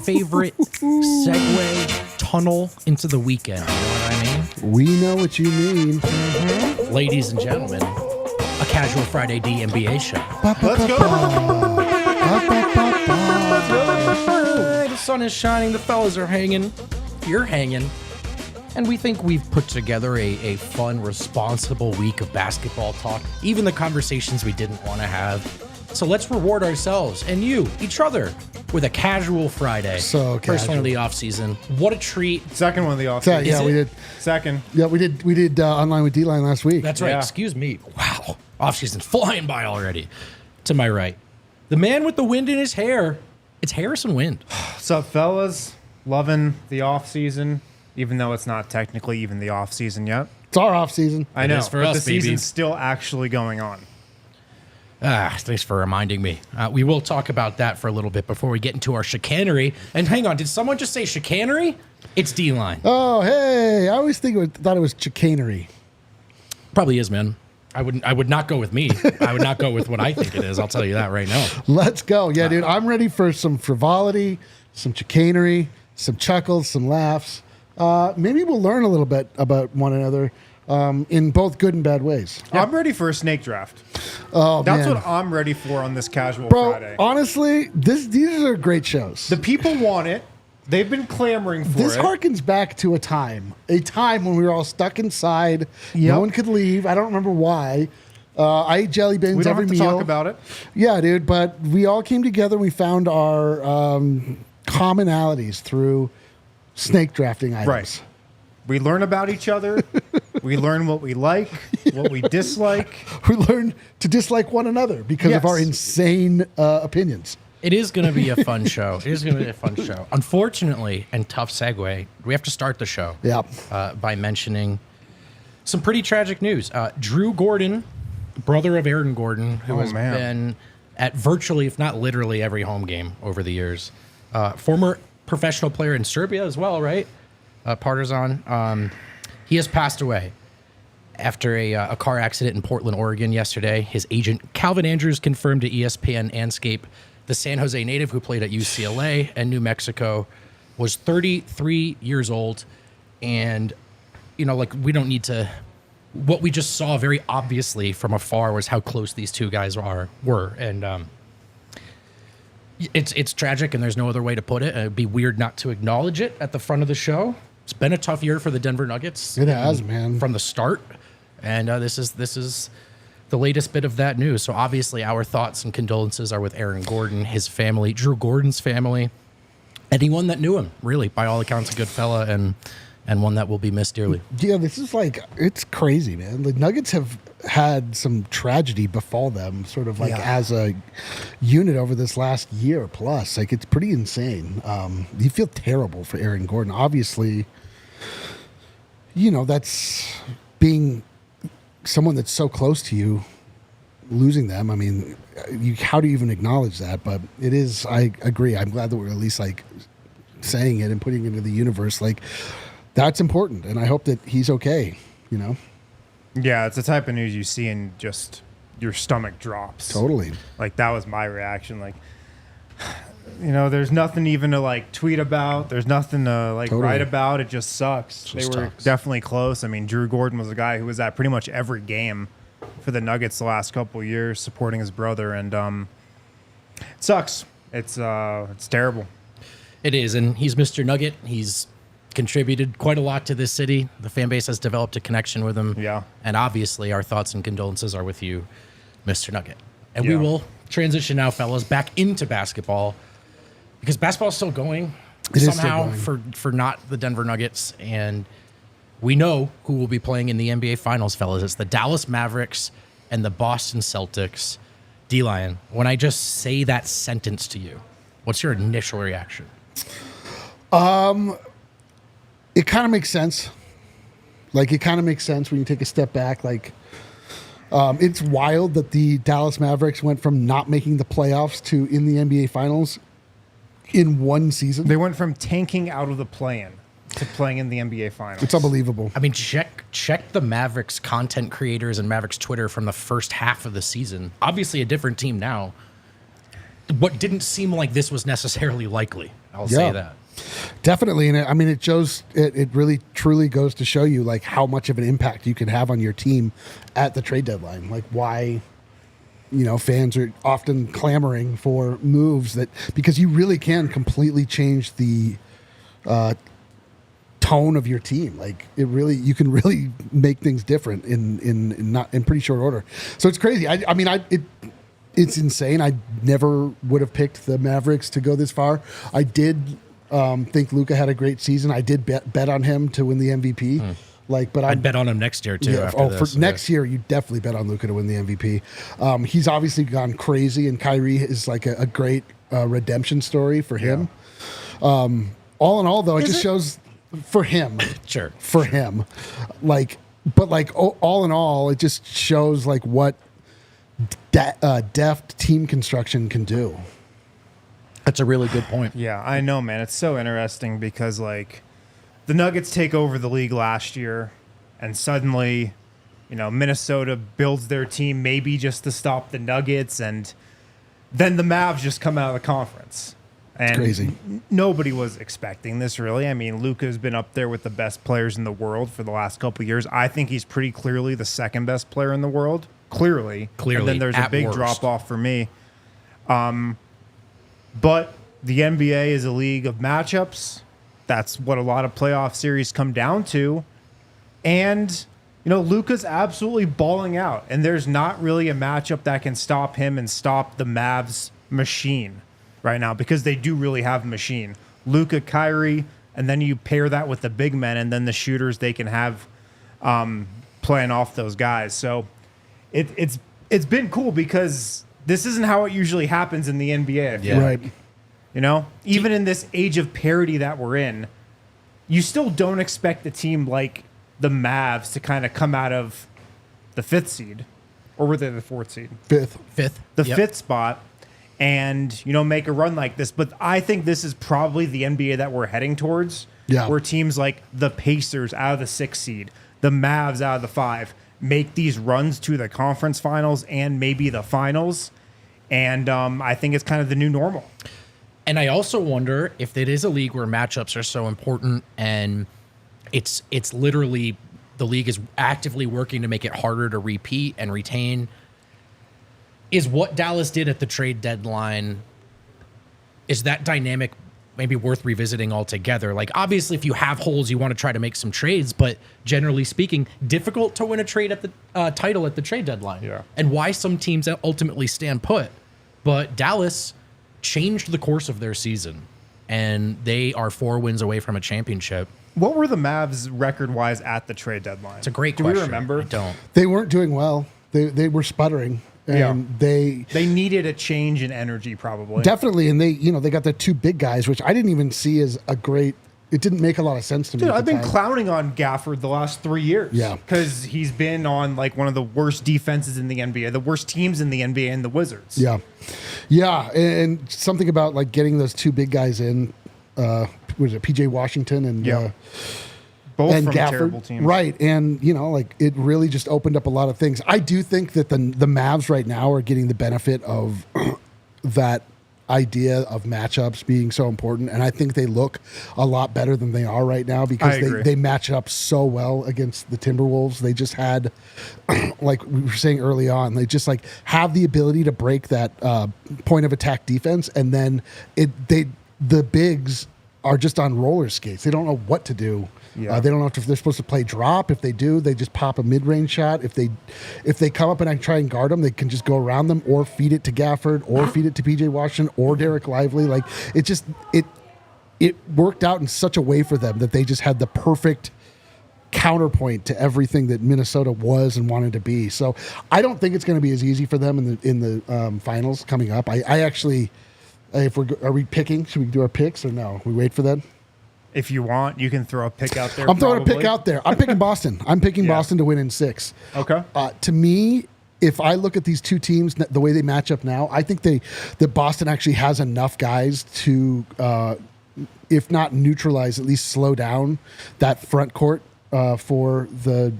Favorite segue tunnel into the weekend. You know what I mean? We know what you mean. Mm-hmm. Ladies and gentlemen, a casual Friday DNVR show. Let's go. The sun is shining. The fellas are hanging. You're hanging. And we think we've put together a fun, responsible week of basketball talk. Even the conversations we didn't want to have. So let's reward ourselves and you, each other, with a casual Friday. So casual. First one of the offseason. What a treat. Second one of the offseason. Yeah, we did. Second. Yeah, we did Online with D-Line last week. That's right. Yeah. Excuse me. Wow. Offseason's flying by already. To my right, the man with the wind in his hair. It's Harrison Wind. What's up, fellas? Loving the offseason, even though it's not technically even the offseason yet. It's our offseason. I know, it is for but us, the baby. season's still actually going on. Thanks for reminding me. We will talk about that for a little bit before we get into our chicanery. And hang on, did someone just say chicanery? It's D-Line. Oh, hey. I always thought it was chicanery. Probably is, man. I would not go with me. I would not go with what I think it is. I'll tell you that right now. Let's go. Yeah, dude. I'm ready for some frivolity, some chicanery, some chuckles, some laughs. Maybe we'll learn a little bit about one another in both good and bad ways. Yeah. I'm ready for a snake draft. Oh, That's man. what I'm ready for on this casual Bro, Friday. honestly, these are great shows. The people want it. They've been clamoring for This it. harkens back to a time when we were all stuck inside. No one could leave. I don't remember why. I ate jelly beans We don't every have to meal. talk about it. Yeah, dude. But we all came together. We found our commonalities through snake drafting items. Right. We learn about each other. We learn what we like, what we dislike. We learn to dislike one another because of our insane opinions. It is going to be a fun show. It is going to be a fun show. Unfortunately, and tough segue, we have to start the show by mentioning some pretty tragic news. Drew Gordon, brother of Aaron Gordon, who has been at virtually, if not literally, every home game over the years. Former professional player in Serbia as well, right? Partizan. He has passed away after a car accident in Portland, Oregon yesterday. His agent, Calvin Andrews, confirmed to ESPN Anscape the San Jose native who played at UCLA and New Mexico was 33 years old. And, you know, like, we don't need to... What we just saw very obviously from afar was how close these two guys were. And it's tragic, and there's no other way to put it. It'd be weird not to acknowledge it at the front of the show. It's been a tough year for the Denver Nuggets. It has, man. From the start. And this is the latest bit of that news. So obviously our thoughts and condolences are with Aaron Gordon, his family, Drew Gordon's family, anyone that knew him, really, by all accounts, a good fella and one that will be missed dearly. Yeah, this is it's crazy, man. The Nuggets have had some tragedy befall them sort of as a unit over this last year plus. Like, it's pretty insane. You feel terrible for Aaron Gordon. Obviously, you know, that's being someone that's so close to you, losing them. I mean, how do you even acknowledge that? But it is, I agree. I'm glad that we're at least saying it and putting it into the universe. That's important. And I hope that he's okay, you know? Yeah, it's the type of news you see and just your stomach drops. Totally. That was my reaction. You know, there's nothing even to tweet about. There's nothing to write about. It just sucks. They were definitely close. I mean, Drew Gordon was a guy who was at pretty much every game for the Nuggets the last couple of years, supporting his brother, and it sucks. It's terrible. It is, and he's Mr. Nugget. He's contributed quite a lot to this city. The fan base has developed a connection with him. Yeah. And obviously our thoughts and condolences are with you, Mr. Nugget. And we will transition now, fellas, back into basketball, because basketball is still going somehow for not the Denver Nuggets. And we know who will be playing in the NBA Finals, fellas. It's the Dallas Mavericks and the Boston Celtics. D-Lion, when I just say that sentence to you, what's your initial reaction? It kind of makes sense. Like, it kind of makes sense when you take a step back. Like, it's wild that the Dallas Mavericks went from not making the playoffs to in the NBA Finals in one season. They went from tanking out of the play-in to playing in the NBA Finals. It's unbelievable. I mean, check the Mavericks content creators and Mavericks Twitter from the first half of the season. Obviously a different team now. What didn't seem like this was necessarily likely. I'll say that. Definitely. And I mean, it shows, it really truly goes to show you like how much of an impact you can have on your team at the trade deadline. Like why, fans are often clamoring for moves because you really can completely change the tone of your team. Like you can really make things different in pretty short order. So it's crazy. It's insane. I never would have picked the Mavericks to go this far. I did think Luka had a great season. I did bet on him to win the MVP. But I'd bet on him next year too. For next year, you definitely bet on Luka to win the MVP. He's obviously gone crazy, and Kyrie is like a great redemption story for him. All in all, though, it just shows for him. Sure, for him. All in all, it just shows like what deft team construction can do. That's a really good point. Yeah, I know, man. It's so interesting because, like, the Nuggets take over the league last year, and suddenly, Minnesota builds their team maybe just to stop the Nuggets, and then the Mavs just come out of the conference. And it's crazy. Nobody was expecting this, really. I mean, Luka's been up there with the best players in the world for the last couple of years. I think he's pretty clearly the second best player in the world. Clearly. And then there's a big drop-off for me. But the NBA is a league of matchups. That's what a lot of playoff series come down to. And, Luka's absolutely balling out. And there's not really a matchup that can stop him and stop the Mavs machine right now because they do really have a machine. Luka, Kyrie, and then you pair that with the big men and then the shooters they can have playing off those guys. So it's been cool because this isn't how it usually happens in the NBA. I feel like. Even in this age of parity that we're in, you still don't expect a team like the Mavs to kind of come out of the 5th seed, or were they the 4th seed? Fifth. The 5th spot, and make a run like this. But I think this is probably the NBA that we're heading towards. Yeah. Where teams like the Pacers out of the 6th seed, the Mavs out of the 5, make these runs to the conference finals and maybe the finals. And I think it's kind of the new normal. And I also wonder if it is a league where matchups are so important and it's literally the league is actively working to make it harder to repeat and retain. Is what Dallas did at the trade deadline, is that dynamic maybe worth revisiting altogether? Like, obviously, if you have holes, you want to try to make some trades, but generally speaking, difficult to win a trade at the title at the trade deadline. Yeah. And why some teams ultimately stand put. But Dallas changed the course of their season, and they are 4 wins away from a championship. What were the Mavs record-wise at the trade deadline? It's a great question. Do we remember? I don't. They weren't doing well. They were sputtering. And they needed a change in energy, probably. Definitely, and they got the 2 big guys, which I didn't even see as a great. It didn't make a lot of sense to me. Dude, I've been clowning on Gafford the last 3 years. Yeah, because he's been on like one of the worst defenses in the NBA, the worst teams in the NBA, and the Wizards. Yeah, and something about like getting those 2 big guys in. Was it PJ Washington and both and from Gafford, terrible teams, right? And it really just opened up a lot of things. I do think that the Mavs right now are getting the benefit of that idea of matchups being so important, and I think they look a lot better than they are right now because they match up so well against the Timberwolves. They just had, like we were saying early on, they just like have the ability to break that point of attack defense, and then the bigs are just on roller skates. They don't know what to do. They don't know if they're supposed to play drop. If they do, they just pop a mid-range shot. If they come up and I try and guard them, they can just go around them or feed it to Gafford or feed it to PJ Washington or Derek Lively. Like it worked out in such a way for them that they just had the perfect counterpoint to everything that Minnesota was and wanted to be. So I don't think it's going to be as easy for them in the finals coming up. I actually, are we picking? Should we do our picks or no? We wait for that. If you want, you can throw a pick out there. I'm throwing a pick out there. I'm picking Boston. I'm picking Boston to win in 6. Okay. To me, if I look at these two teams, the way they match up now, I think that Boston actually has enough guys to, if not neutralize, at least slow down that front court for the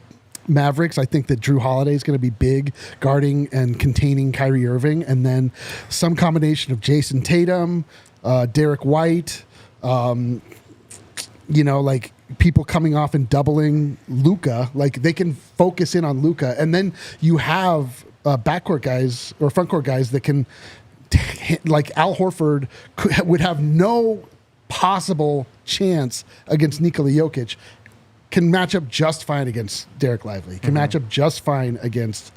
Mavericks. I think that Drew Holiday is going to be big, guarding and containing Kyrie Irving, and then some combination of Jason Tatum, Derek White, like people coming off and doubling Luka, like they can focus in on Luka, and then you have backcourt guys or frontcourt guys that can, like Al Horford would have no possible chance against Nikola Jokic, can match up just fine against Derek Lively, can match up just fine against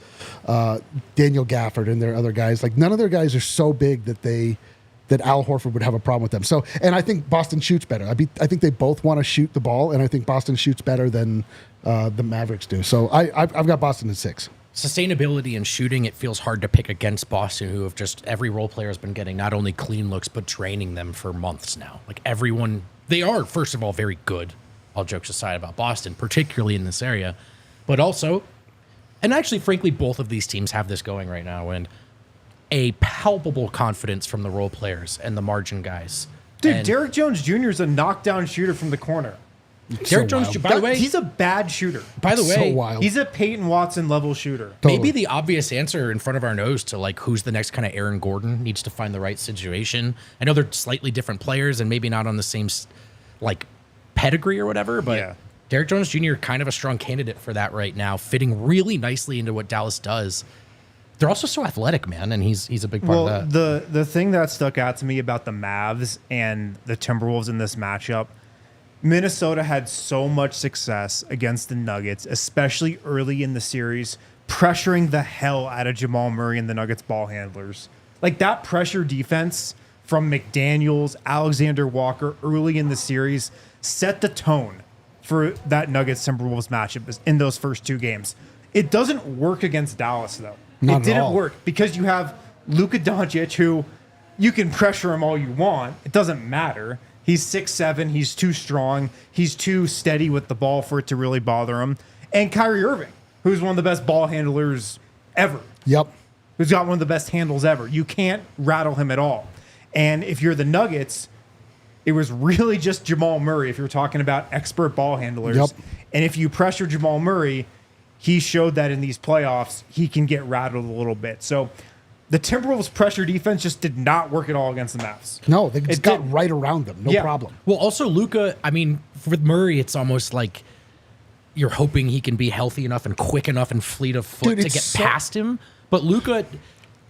Daniel Gafford and their other guys. Like none of their guys are so big that Al Horford would have a problem with them. So, and I think Boston shoots better. I think they both want to shoot the ball, and I think Boston shoots better than the Mavericks do. So I've got Boston in 6. Sustainability and shooting, it feels hard to pick against Boston, who have just, every role player has been getting not only clean looks, but draining them for months now. Like everyone, they are, first of all, very good, all jokes aside about Boston, particularly in this area, but also, and actually, frankly, both of these teams have this going right now, and a palpable confidence from the role players and the margin guys. Dude, Derek Jones Jr. is a knockdown shooter from the corner. Derek Jones, by the way, he's a bad shooter. By the way, he's a Peyton Watson level shooter. Totally. Maybe the obvious answer in front of our nose to like who's the next kind of Aaron Gordon needs to find the right situation. I know they're slightly different players and maybe not on the same like pedigree or whatever, but Derek Jones Jr. kind of a strong candidate for that right now, fitting really nicely into what Dallas does. They're also so athletic, man, and he's a big part of that. The thing that stuck out to me about the Mavs and the Timberwolves in this matchup, Minnesota had so much success against the Nuggets, especially early in the series, pressuring the hell out of Jamal Murray and the Nuggets ball handlers. Like that pressure defense from McDaniels, Alexander Walker early in the series set the tone for that Nuggets Timberwolves matchup in those first 2 games. It doesn't work against Dallas, though. Not it didn't at all. work because you have Luka Doncic, who you can pressure him all you want. It doesn't matter. He's 6'7". He's too strong. He's too steady with the ball for it to really bother him. And Kyrie Irving, who's one of the best ball handlers ever. Yep. Who's got one of the best handles ever. You can't rattle him at all. And if you're the Nuggets, it was really just Jamal Murray if you're talking about expert ball handlers. Yep. And if you pressure Jamal Murray, he showed that in these playoffs, he can get rattled a little bit. So the Timberwolves' pressure defense just did not work at all against the Mavs. No, they just got right around them. No problem. Well, also Luka, I mean, with Murray, it's almost like you're hoping he can be healthy enough and quick enough and fleet of foot to get past him. But Luka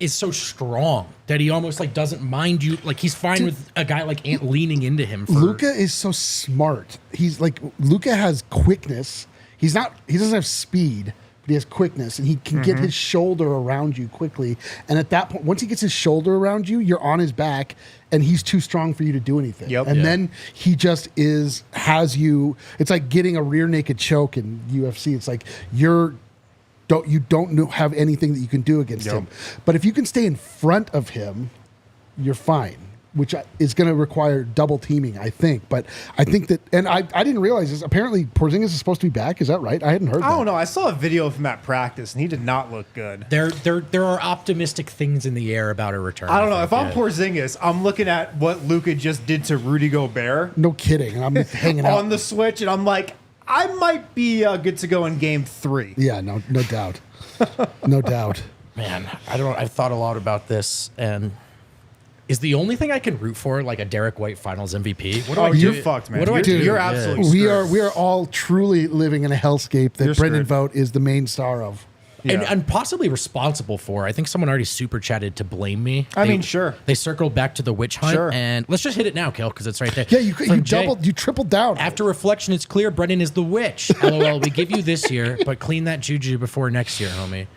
is so strong that he almost like doesn't mind you. Like he's fine with a guy like Ant leaning into him. Luka is so smart. He's like, Luka has quickness. He doesn't have speed, but he has quickness, and he can get his shoulder around you quickly. And at that point, once he gets his shoulder around you, you're on his back, and he's too strong for you to do anything. And then he just has you. It's like getting a rear naked choke in UFC. It's like you don't have anything that you can do against him. But if you can stay in front of him, you're fine, which is going to require double teaming, I think. But I think that, and I didn't realize this, apparently Porzingis is supposed to be back. Is that right? I hadn't heard that. I don't know. I saw a video of him at practice, and he did not look good. There are optimistic things in the air about a return. I don't know. If I'm Porzingis, I'm looking at what Luka just did to Rudy Gobert. No kidding. I'm hanging out on the switch, and I'm like, I might be good to go in game 3. Yeah, no doubt. No doubt. Man, I've thought a lot about this, and is the only thing I can root for like a Derek White Finals MVP? What do I do? You're fucked, man. What do I do? You're absolutely screwed. We are all truly living in a hellscape that Brendan Vogt is the main star of. And possibly responsible for. I think someone already super chatted to blame me. I mean, sure. They circled back to the witch hunt, and let's just hit it now, Kel, because it's right there. Yeah, you tripled down. After reflection, it's clear Brendan is the witch. LOL, we give you this year, but clean that juju before next year, homie.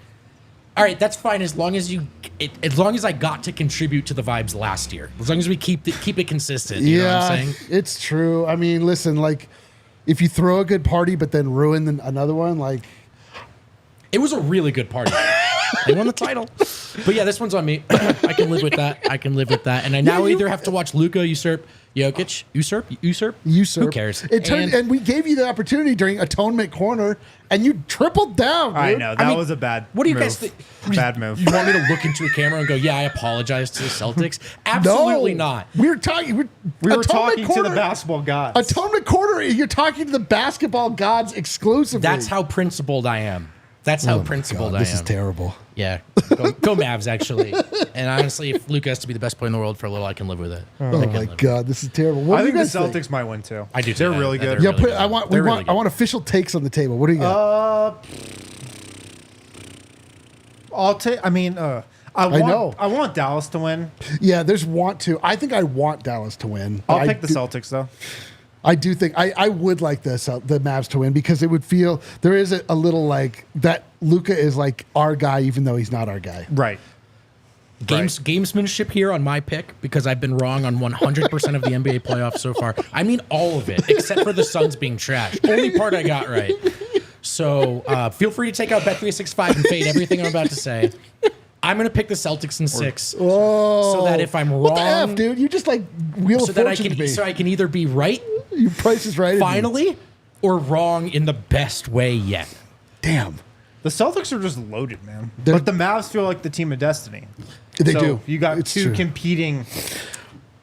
All right, that's fine as long as I got to contribute to the vibes last year. As long as we keep it consistent. You know what I'm saying? It's true. I mean, listen, like if you throw a good party but then ruin another one, like it was a really good party. They won the title. But yeah, this one's on me. I can live with that. And I now either have to watch Luka usurp Jokic. Usurp. Who cares? And we gave you the opportunity during Atonement Corner, and you tripled down. Dude. I know. That was a bad What do you move. guys think? Bad move. You want me to look into a camera and go, yeah, I apologize to the Celtics? Absolutely not. We were talking. We were talking to the basketball gods. Atonement Corner, you're talking to the basketball gods exclusively. That's how principled I am. That's how principled I am. This is terrible. Yeah. Go Mavs, actually. And honestly, if Luka has to be the best player in the world for a little, I can live with it. Oh my God, this is terrible. What I do think you the guys Celtics might win too. I do. They're really good. Yeah, I want official takes on the table. What do you got? I'll take. I mean, I want Dallas to win. Yeah, there's want to. I think I want Dallas to win. I'll pick the Celtics though. I do think I would like the Mavs to win because it would feel there is a little like that Luka is like our guy even though he's not our guy. Right. Gamesmanship here on my pick because I've been wrong on 100% of the NBA playoffs so far. I mean all of it except for the Suns being trash. Only part I got right. So feel free to take out Bet365 and fade everything I'm about to say. I'm going to pick the Celtics in 6. Oh, so that if I'm wrong, what the F, dude? You just like wheel so of that fortune I can either be right, your price is right, finally, or wrong in the best way yet. Damn. The Celtics are just loaded, man. But the Mavs feel like the team of destiny. They do. You got two competing.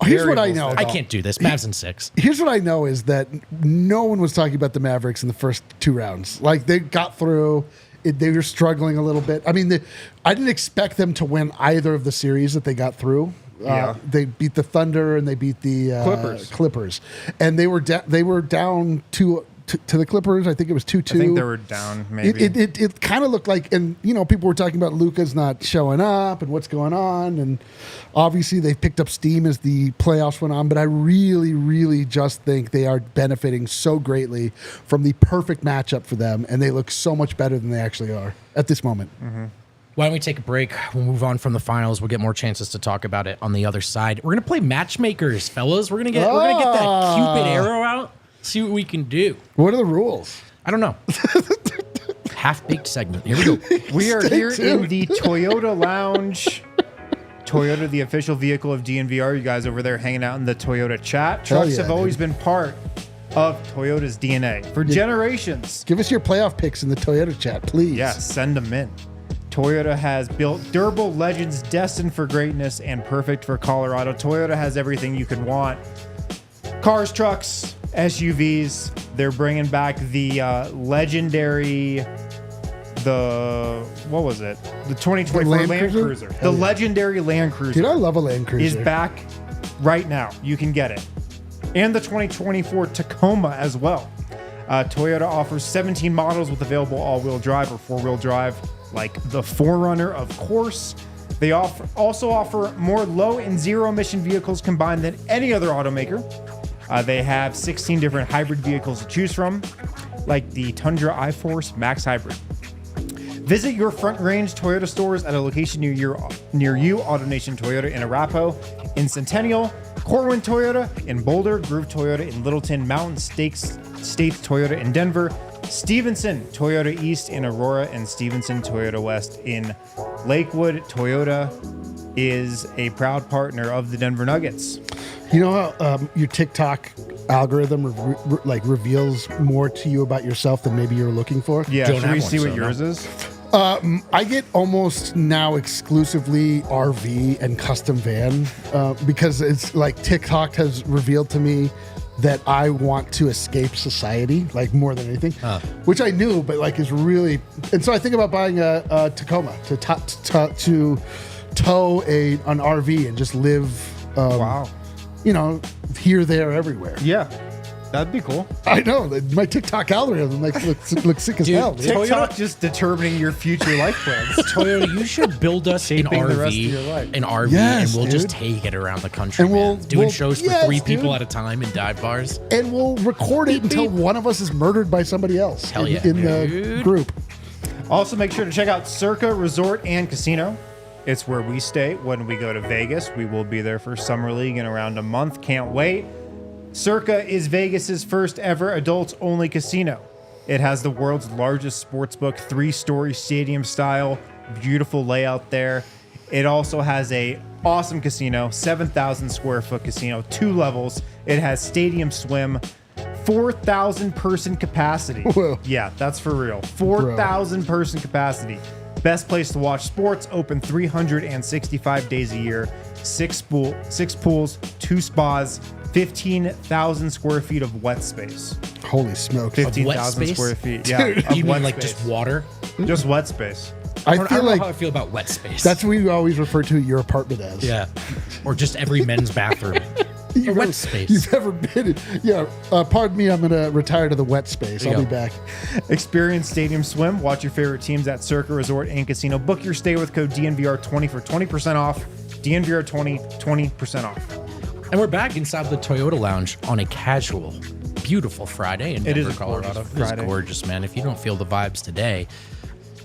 Here's what I know. I can't do this. Mavs in 6. Here's what I know is that no one was talking about the Mavericks in the first 2 rounds. Like they got through. They were struggling a little bit. I mean, I didn't expect them to win either of the series that they got through. They beat the Thunder and they beat the Clippers, and they were down to the Clippers. I think it was 2-2. I think they were down. Maybe it kind of looked like, and people were talking about Luka's not showing up and what's going on, and obviously they picked up steam as the playoffs went on. But I really, really just think they are benefiting so greatly from the perfect matchup for them, and they look so much better than they actually are at this moment. Mm-hmm. Why don't we take a break? We'll move on from the finals. We'll get more chances to talk about it on the other side. We're gonna play matchmakers, fellas. We're gonna get that Cupid arrow out. See what we can do. What are the rules? I don't know. Half-baked segment. Here we go. We are here in the Toyota Lounge. Toyota, the official vehicle of DNVR. You guys over there hanging out in the Toyota chat. Trucks have always been part of Toyota's DNA for generations. Give us your playoff picks in the Toyota chat, please. Yeah, send them in. Toyota has built durable legends destined for greatness and perfect for Colorado. Toyota has everything you could want. Cars, trucks, SUVs. They're bringing back the legendary, what was it? The 2024 Land Cruiser. The legendary Land Cruiser. Dude, I love a Land Cruiser. Is back right now. You can get it. And the 2024 Tacoma as well. Toyota offers 17 models with available all-wheel drive or four-wheel drive, like the 4Runner, of course. They also offer more low and zero emission vehicles combined than any other automaker. They have 16 different hybrid vehicles to choose from, like the Tundra iForce Max Hybrid. Visit your Front Range Toyota stores at a location near you. AutoNation Toyota in Arapahoe, in Centennial, Corwin Toyota in Boulder, Groove Toyota in Littleton, Mountain States Toyota in Denver, Stevenson Toyota East in Aurora, and Stevenson Toyota West in Lakewood. Toyota is a proud partner of the Denver Nuggets. You know how your TikTok algorithm reveals more to you about yourself than maybe you're looking for? Yeah, should we see what yours is? I get almost now exclusively RV and custom van because it's like TikTok has revealed to me that I want to escape society, like more than anything, which I knew, but like is really. And so I think about buying a Tacoma to tow an RV and just live. Wow. Here, there, everywhere. Yeah. That'd be cool. I know. My TikTok algorithm looks sick as hell. Dude. TikTok just determining your future life plans. Toyota, you should build us an RV, and we'll just take it around the country, and doing shows for 3 people at a time in dive bars. And we'll record it until one of us is murdered by somebody else in the group. Also, make sure to check out Circa Resort and Casino. It's where we stay when we go to Vegas. We will be there for Summer League in around a month. Can't wait. Circa is Vegas's first ever adults-only casino. It has the world's largest sportsbook, 3-story stadium style, beautiful layout there. It also has a awesome casino, 7,000 square foot casino, 2 levels. It has stadium swim, 4,000 person capacity. Whoa. Yeah, that's for real. 4,000 person capacity. Best place to watch sports, open 365 days a year. 6 pools, 2 spas, 15,000 square feet of wet space. Holy smokes. 15,000 square feet. Yeah. Dude, of you wet mean like space. just water? Just wet space. I don't feel know like how I feel about wet space. that's what you always refer to your apartment as. yeah, or just every men's bathroom. You've wet ever- space. You've ever been? Yeah. Pardon me. I'm gonna retire to the wet space. I'll be back. Experience stadium swim. Watch your favorite teams at Circa Resort and Casino. Book your stay with code DNVR20 for 20% off. DNVR20, 20% off. And we're back inside the Toyota Lounge on a casual, beautiful Friday in It Denver, is a Colorado. gorgeous It is Friday. gorgeous, man. If you don't feel the vibes today,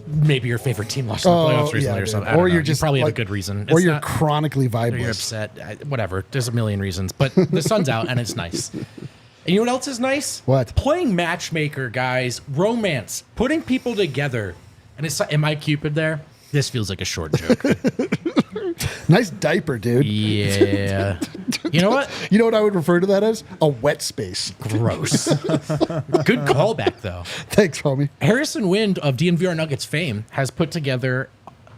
maybe your favorite team lost in the playoffs recently or dude. something. I don't Or know. you're You just probably have like- a good reason. Or It's you're not- chronically or you're vibeless. upset. Whatever. There's a million reasons. But the sun's out and it's nice. And you know what else is nice? What? Playing Matchmaker, guys. Romance. Putting people together. And it's, am I Cupid there? This feels like a short joke. Nice diaper, dude. Yeah. You know what? You know what I would refer to that as? A wet space. Gross. Good callback, though. Thanks, homie. Harrison Wind of DNVR Nuggets fame has put together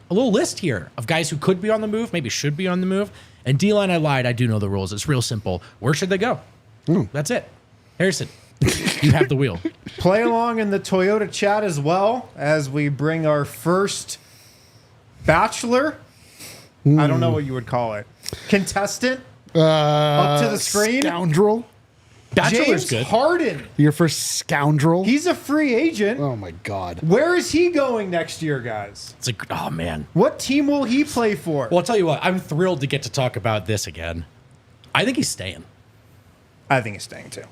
a little list here of guys who could be on the move, maybe should be on the move. And D-Line, I lied. I do know the rules. It's real simple. Where should they go? That's it. Harrison, you have the wheel. Play along in the Toyota chat as well as we bring our first bachelor. I don't know what you would call it. Contestant up to the screen. Scoundrel. Bachelor's James good. Harden. Your first scoundrel. He's a free agent. Oh my God. Where is he going next year, guys? It's like, oh, man. What team will he play for? Well, I'll tell you what. I'm thrilled to get to talk about this again. I think he's staying. I think he's staying too.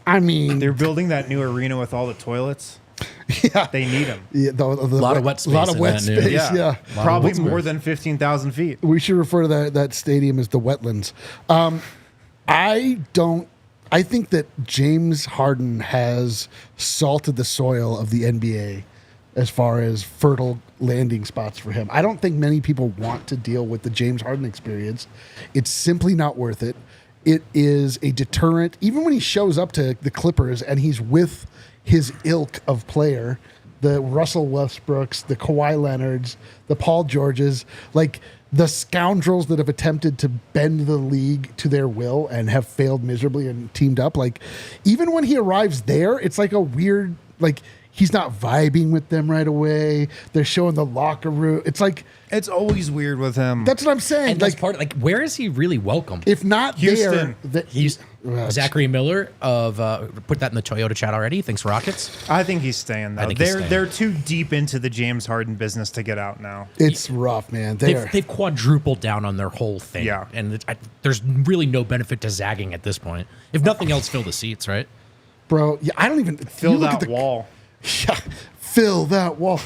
I mean, They're building that new arena with all the toilets. yeah, They need him. yeah, A lot of wet space. lot of in wet that new- space. Yeah. Probably wet more space. than 15,000 feet. We should refer to that stadium as the wetlands. I think that James Harden has salted the soil of the NBA as far as fertile landing spots for him. I don't think many people want to deal with the James Harden experience. It's simply not worth it. It is a deterrent. Even when he shows up to the Clippers and he's with his ilk of player, the Russell Westbrooks, the Kawhi Leonards, the Paul Georges, like the scoundrels that have attempted to bend the league to their will and have failed miserably and teamed up. Like, even when he arrives there, it's like a weird, like, he's not vibing with them right away. They're showing the locker room. It's like, It's always weird with him. that's what I'm saying. And that's Like, part of, like, where is he really welcome? if not Houston. there, He's Zachary Miller of put that in the Toyota chat already. Thanks, Rockets. I think he's staying though. think he's They're staying. they're too deep into the James Harden business to get out now. it's rough, man. They've quadrupled down on their whole thing. Yeah. And there's really no benefit to zagging at this point. If nothing else, fill the seats, right? Bro, yeah, I don't even Fill you look that at the wall. Yeah, fill that wall.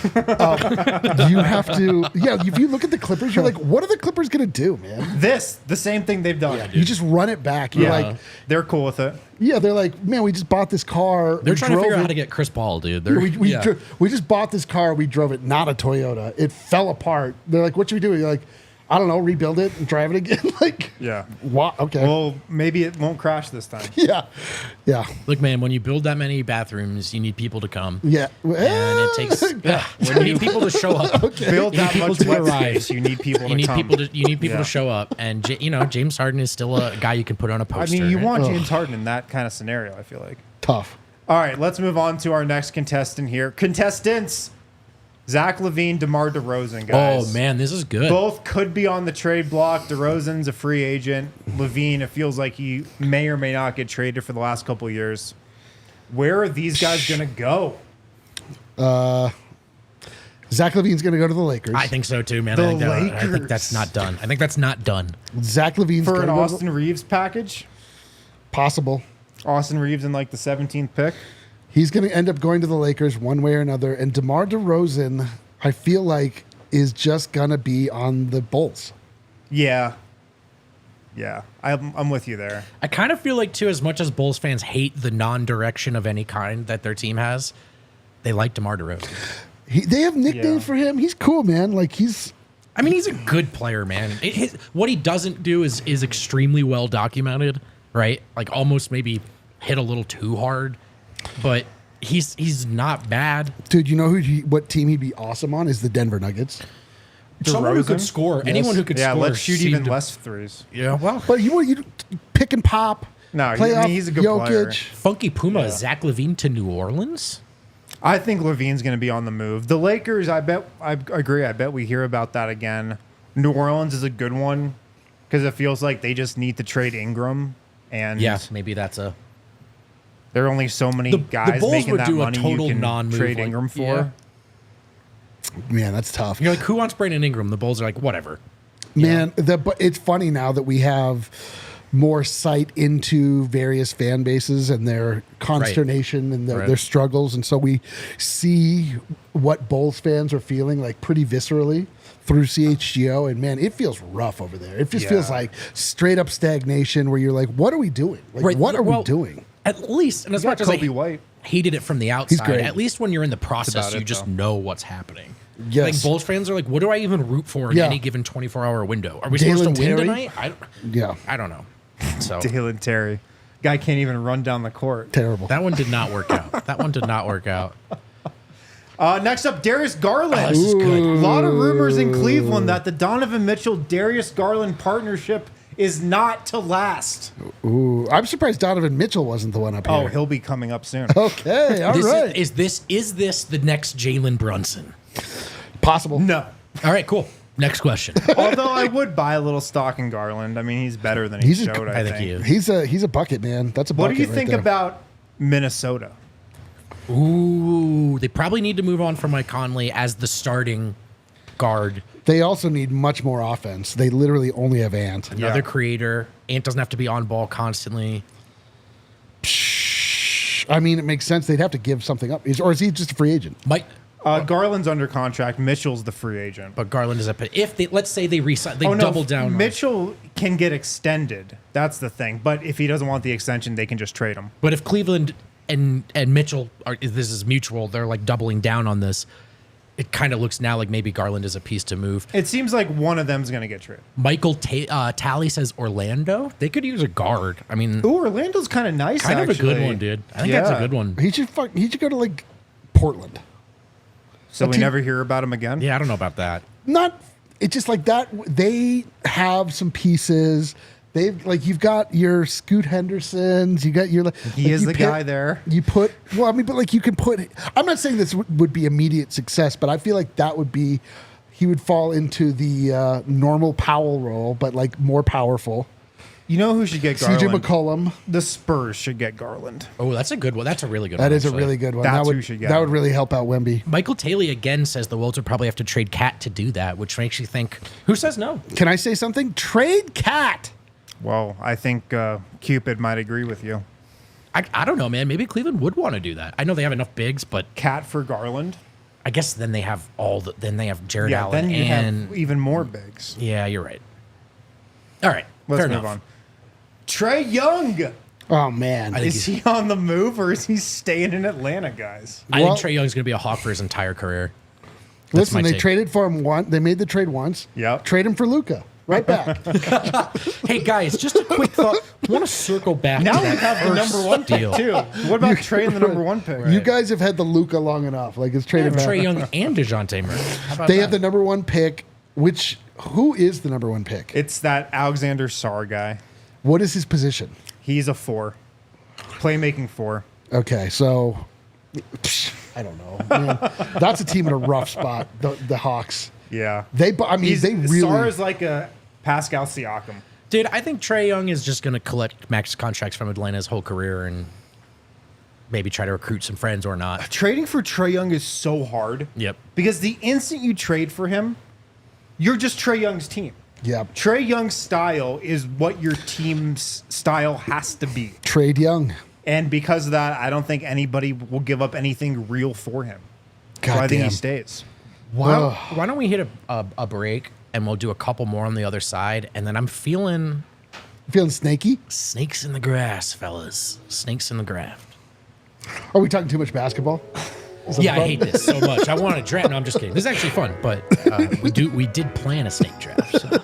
You have to. Yeah, if you look at the Clippers, you're like, what are the Clippers gonna do, man? The same thing they've done. You just run it back. You're like, They're cool with it. yeah, they're like, man, we just bought this car. They're we trying to drove figure out it- how to get Chris Paul, dude. They're, we just bought this car. We drove it, not a Toyota. It fell apart. They're like, what should we do? You're like, I don't know, rebuild it and drive it again. Like, Yeah. what? Okay. Well, maybe it won't crash this time. yeah, yeah, Look, man, when you build that many bathrooms, you need people to come. yeah. And it takes you need people to show up. Build You need that people much to wet arrive. space. You need people You to need come. people to Yeah. show up, and James Harden is still a guy you can put on a I poster. mean, you right? want James Harden in that kind of scenario, I feel like. Tough. All right, let's move on to our next contestant here. Contestants, Zach LaVine, DeMar DeRozan, guys. Oh man, this is good. Both could be on the trade block. DeRozan's a free agent. LaVine, it feels like he may or may not get traded for the last couple of years. Where are these guys going to go? Zach LaVine's gonna go to the Lakers. I think so too, man. The I think Lakers. that's not done. I think that's not done. Zach LaVine's For gonna an go to Austin Reeves package? possible. Austin Reeves in like the 17th pick? He's going to end up going to the Lakers one way or another. And DeMar DeRozan, I feel like, is just going to be on the Bulls. Yeah. Yeah, I'm with you there. I kind of feel like too, as much as Bulls fans hate the non-direction of any kind that their team has, they like DeMar DeRozan. They have nicknames Yeah. for him. He's cool, man. Like, he's I mean, he's a good player, man. What he doesn't do is extremely well documented, right? Like almost maybe hit a little too hard, but he's not bad. Dude, you know what team he'd be awesome on is the Denver Nuggets. Someone who could score. Yes. Anyone who could score. Yeah, let's shoot even less threes. Yeah, well. But you pick and pop. No, he's a good player. Funky Puma, Zach LaVine to New Orleans? I think LaVine's going to be on the move. The Lakers, I agree. I bet we hear about that again. New Orleans is a good one because it feels like they just need to trade Ingram. And yeah, maybe that's a... There are only so many guys making that money you can non-move trade Ingram for. Yeah. Man, that's tough. You're like, who wants Brandon Ingram? The Bulls are like, whatever. Man, but it's funny now that we have more sight into various fan bases and their consternation and their struggles. And so we see what Bulls fans are feeling like pretty viscerally through CHGO. And man, it feels rough over there. It just feels like straight up stagnation where you're like, what are we doing? Like, what are we doing? At least, and as much as I hated it from the outside, at least when you're in the process, you just know what's happening. Yes. Like Bulls fans are like, what do I even root for in any given 24-hour window? Are we supposed to win tonight? I don't know. So Dalen Terry. Guy can't even run down the court. Terrible. That one did not work out. That one did not work out. Next up, Darius Garland. This is good. A lot of rumors in Cleveland that the Donovan Mitchell-Darius Garland partnership is not to last. Ooh, I'm surprised Donovan Mitchell wasn't the one up here. Oh, he'll be coming up soon. Okay, all right. Is this the next Jalen Brunson? Possible. No. All right, cool. Next question. Although I would buy a little stock in Garland. I mean, he's better than he showed, I think. He is. He's a bucket, man. That's a bucket. What do you think about Minnesota? Ooh, they probably need to move on from Mike Conley as the starting guard. They also need much more offense. They literally only have Ant. Another creator. Ant doesn't have to be on ball constantly. I mean, it makes sense. They'd have to give something up. Or is he just a free agent? Garland's under contract. Mitchell's the free agent. But Garland is if they, let's say they resign, double down. Mitchell can get extended. That's the thing. But if he doesn't want the extension, they can just trade him. But if Cleveland and Mitchell this is mutual, they're like doubling down on this. It kind of looks now like maybe Garland is a piece to move. It seems like one of them's going to get traded. Michael Talley says Orlando. They could use a guard. I mean, Orlando's kind of nice. Kind of a good one, dude. I think that's a good one. He should go to like Portland. So we never hear about him again? Yeah, I don't know about that. It's just like that. They have some pieces. You've got your Scoot Hendersons. You got your. He is the guy there. You put. Well, I mean, but like you can put. I'm not saying this would be immediate success, but I feel like that would be. He would fall into the normal Powell role, but like more powerful. You know who should get Garland? CJ McCollum. The Spurs should get Garland. Oh, that's a good one. That's a really good one. That is a really good one. That's who should get him. That would really help out Wemby. Michael Taylor again says the Wolves would probably have to trade Cat to do that, which makes you think, who says no? Can I say something? Trade Cat. Well, I think Cupid might agree with you. I don't know, man. Maybe Cleveland would want to do that. I know they have enough bigs, but Cat for Garland. I guess then they have then they have Jared Allen. Then you have even more bigs. Yeah, you're right. All right, let's move on. Trae Young. Oh man, is he on the move or is he staying in Atlanta, guys? I think Trae Young's going to be a Hawk for his entire career. Listen, they traded for him once. They made the trade once. Yep. Trade him for Luka. Right back. Hey guys, just a quick thought. I want to circle back. Now we have the number one pick too. What about Trae and the number one pick? You guys have had the Luka long enough. Like it's traded back. Trae Young and DeJounte Murray. They have the number one pick. Who is the number one pick? It's that Alexander Sarr guy. What is his position? He's a 4. Playmaking 4. Okay, so I don't know. Man, that's a team in a rough spot. The Hawks. Yeah. They really. Sarr is like a Pascal Siakam. Dude, I think Trae Young is just going to collect max contracts from Atlanta his whole career and maybe try to recruit some friends or not. Trading for Trae Young is so hard. Yep. Because the instant you trade for him, you're just Trae Young's team. Yeah. Trae Young's style is what your team's style has to be. Trade Young. And because of that, I don't think anybody will give up anything real for him. God so I think damn. he stays. Why don't we hit a break and we'll do a couple more on the other side, and then I'm feeling snaky? Snakes in the grass, fellas. Snakes in the graft. Are we talking too much basketball? Yeah, I hate this so much. I want to draft. No, I'm just kidding. This is actually fun, but We did plan a snake draft. So.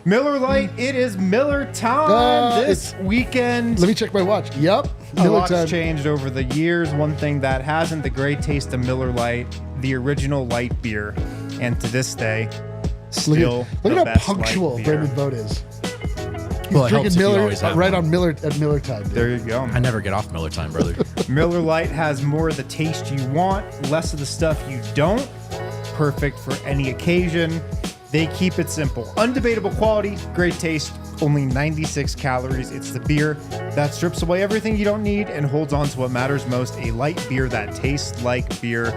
Miller Lite, it is Miller time this weekend. Let me check my watch. Yep. A lot's changed over the years. One thing that hasn't, the great taste of Miller Lite, the original light beer. And to this day, still look the at best how punctual light beer. Brandon Vogt is. Well, He's drinking Miller right on Miller time. Dude. There you go. I never get off Miller time, brother. Miller Lite has more of the taste you want, less of the stuff you don't. Perfect for any occasion. They keep it simple. Undebatable quality, great taste, only 96 calories. It's the beer that strips away everything you don't need and holds on to what matters most, a light beer that tastes like beer.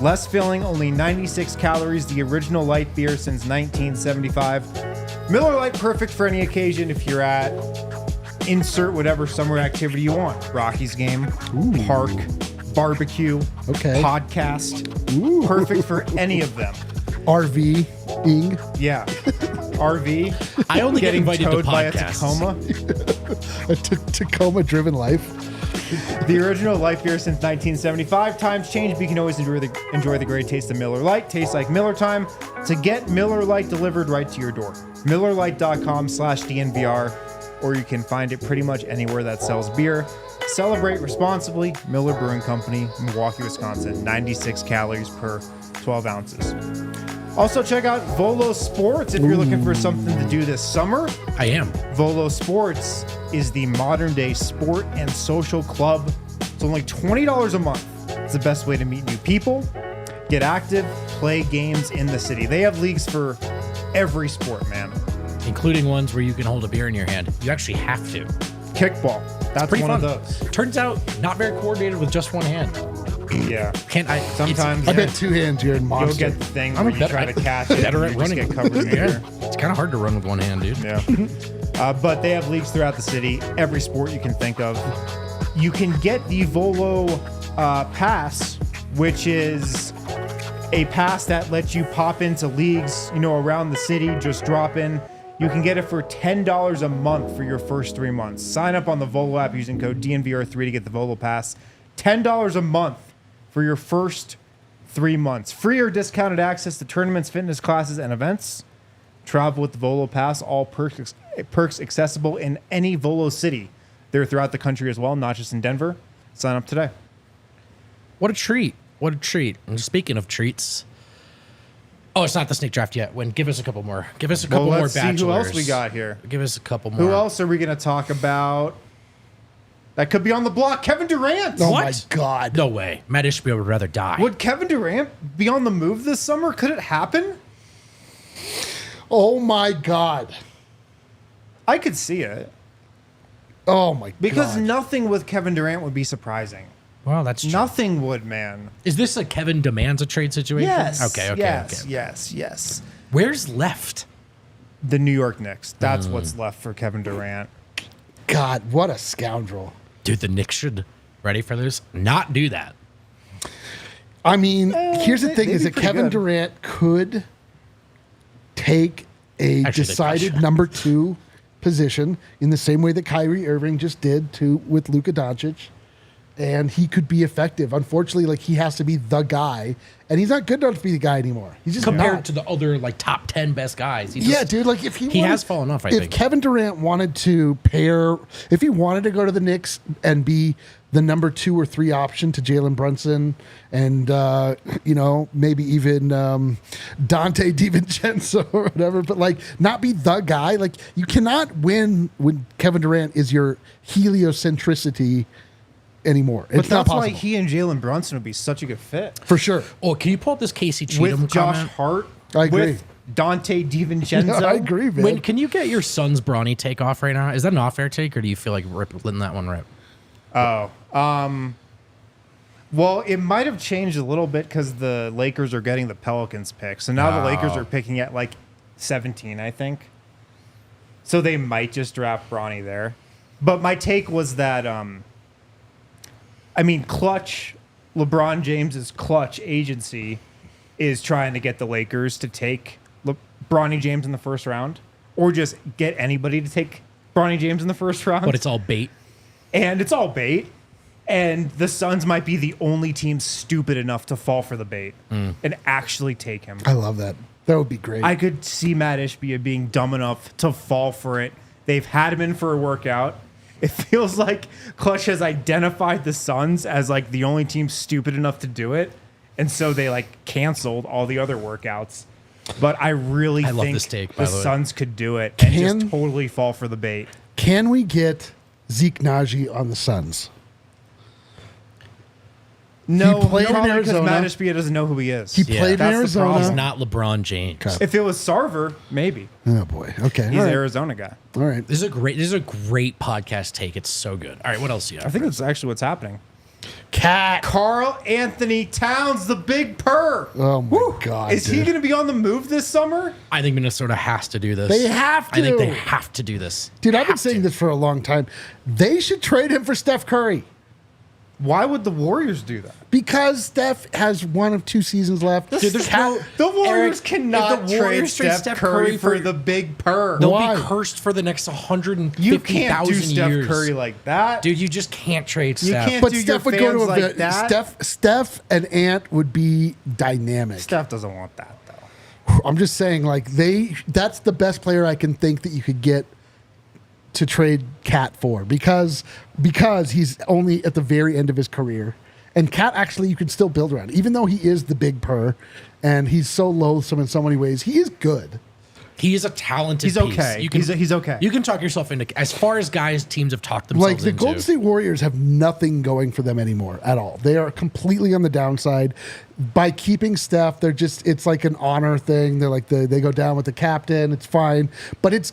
Less filling, only 96 calories, the original light beer since 1975. Miller Lite, perfect for any occasion if you're at insert whatever summer activity you want. Rockies game, park, barbecue, podcast. Perfect for any to RV-ing. Yeah. RV. I only get getting invited to towed by a podcasts. Tacoma. A Tacoma-driven life. The original light beer since 1975. Times change, but you can always enjoy the great taste of Miller Lite. Tastes like Miller time. To get Miller Lite delivered right to your door, MillerLite.com/DNVR, or you can find it pretty much anywhere that sells beer. Celebrate responsibly. Miller Brewing Company, Milwaukee, Wisconsin. 96 calories per 12 ounces. Also, check out Volo Sports if you're looking for something to do this summer. I am. Volo Sports is the modern-day sport and social club. It's only $20 a month. It's the best way to meet new people, get active, play games in the city. They have leagues for every sport, man. Including ones where you can hold a beer in your hand. You actually have to. Kickball. That's pretty one fun. of those. Turns out, not very coordinated with just one hand. Yeah. Can't I? Sometimes I bet two hands you're in monster. you'll get the thing I'm where a you try to catch it better and at you just running. get covered in beer. It's kind of hard to run with one hand, dude. Yeah. But they have leagues throughout the city, every sport you can think of. You can get the Volo Pass, which is a pass that lets you pop into leagues, around the city, just drop in. You can get it for $10 a month for your first 3 months. Sign up on the Volo app using code DNVR3 to get the Volo Pass. $10 a month for your first 3 months. Free or discounted access to tournaments, fitness classes, and events. Travel with the Volo Pass. All perks accessible in any Volo city. They're throughout the country as well, not just in Denver. Sign up today. What a treat. What a treat. And speaking of treats... Oh, it's not the snake draft yet. Give us a couple more. Give us a couple more bachelors. Let's see who else we got here. Give us a couple more. Who else are we going to talk about? That could be on the block. Kevin Durant. Oh, What? my God. No way. Matt Ishbia would rather die. Would Kevin Durant be on the move this summer? Could it happen? Oh, my God. I could see it. Oh, my God. Because nothing with Kevin Durant would be surprising. Well, that's true. Nothing would, man. Is this a Kevin demands a trade situation? Yes. Okay. Yes. Where's left? The New York Knicks. That's what's left for Kevin Durant. God, what a scoundrel. Dude, the Knicks should, ready for this, not do that. I mean, here's the thing they'd is be that pretty Kevin good. Durant could take a Actually, decided number 2 position in the same way that Kyrie Irving just did with Luka Doncic. And he could be effective. Unfortunately, he has to be the guy, and he's not good enough to be the guy anymore. He's just Compared not. to the other top 10 best guys. Dude. If he has fallen off. I if think. Kevin Durant wanted to if he wanted to go to the Knicks and be the number 2 or 3 option to Jalen Brunson, and maybe even Dante DiVincenzo or whatever, but not be the guy. You cannot win when Kevin Durant is your heliocentricity anymore. But It's not that's possible. why he and Jalen Brunson would be such a good fit. For sure. Oh, can you pull up this Casey Cheatham With Josh comment? Hart. I agree. With Dante DiVincenzo. I agree, man. Can you get your son's Bronny take off right now? Is that an off-air take, or do you feel like letting that one rip? Oh. Well, it might have changed a little bit because the Lakers are getting the Pelicans pick. So now the Lakers are picking at 17, I think. So they might just draft Bronny there. But my take was that, Clutch, LeBron James's Clutch agency is trying to get the Lakers to take Bronny James in the first round, or just get anybody to take Bronny James in the first round. But it's all bait. And it's all bait. And the Suns might be the only team stupid enough to fall for the bait and actually take him. I love that. That would be great. I could see Matt Ishbia being dumb enough to fall for it. They've had him in for a workout. It feels like Clutch has identified the Suns as like the only team stupid enough to do it. And so they like canceled all the other workouts. But I really think this take, the Suns could do it and just totally fall for the bait. Can we get Zeke Naji on the Suns? No, he played in Arizona. Because Matt Ishbia doesn't know who he is. He played in Arizona. He's not LeBron James. Okay. If it was Sarver, maybe. Oh boy. Okay. He's an Arizona guy. All right. This is a great podcast take. It's so good. All right, what else do you have? I think that's actually what's happening. Cat. Karl Anthony Towns, the big purr. Oh my God. Is he going to be on the move this summer? I think Minnesota has to do this. They have to. I think they have to do this. Dude, I've been saying this for a long time. They should trade him for Steph Curry. Why would the Warriors do that? Because Steph has 1 of 2 seasons left. Dude, the Warriors cannot trade Steph Curry for the big purr. They'll Why? be cursed for the next 150,000 years. You can't do Steph Curry like that. Dude, you just can't trade Steph. You can't But do Steph your would go to fans a like that. Steph and Ant would be dynamic. Steph doesn't want that, though. I'm just saying, like, that's the best player I can think that you could get to trade Cat for because he's only at the very end of his career. And Cat, actually, you can still build around. Even though he is the big purr and he's so loathsome in so many ways, he is good. He is a talented He's okay. He's okay. You can talk yourself into, as far as guys teams have talked themselves Like, the into. Golden State Warriors have nothing going for them anymore at all. They are completely on the downside. By keeping Steph, it's like an honor thing. They're like, they go down with the captain. It's fine. But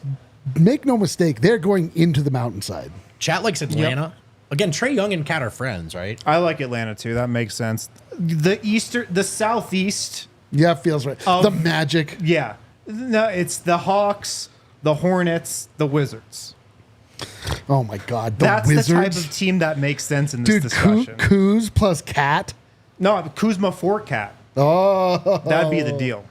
make no mistake, they're going into the mountainside. Chat likes Atlanta. Yep. Again, Trae Young and Cat are friends, right? I like Atlanta too. That makes sense. The Southeast. Yeah, feels right. The Magic. Yeah. No, it's the Hawks, the Hornets, the Wizards. Oh my God, That's Wizards? the type of team that makes sense in this discussion. Kuz plus Cat. No, Kuzma for Cat. Oh, that'd be the deal.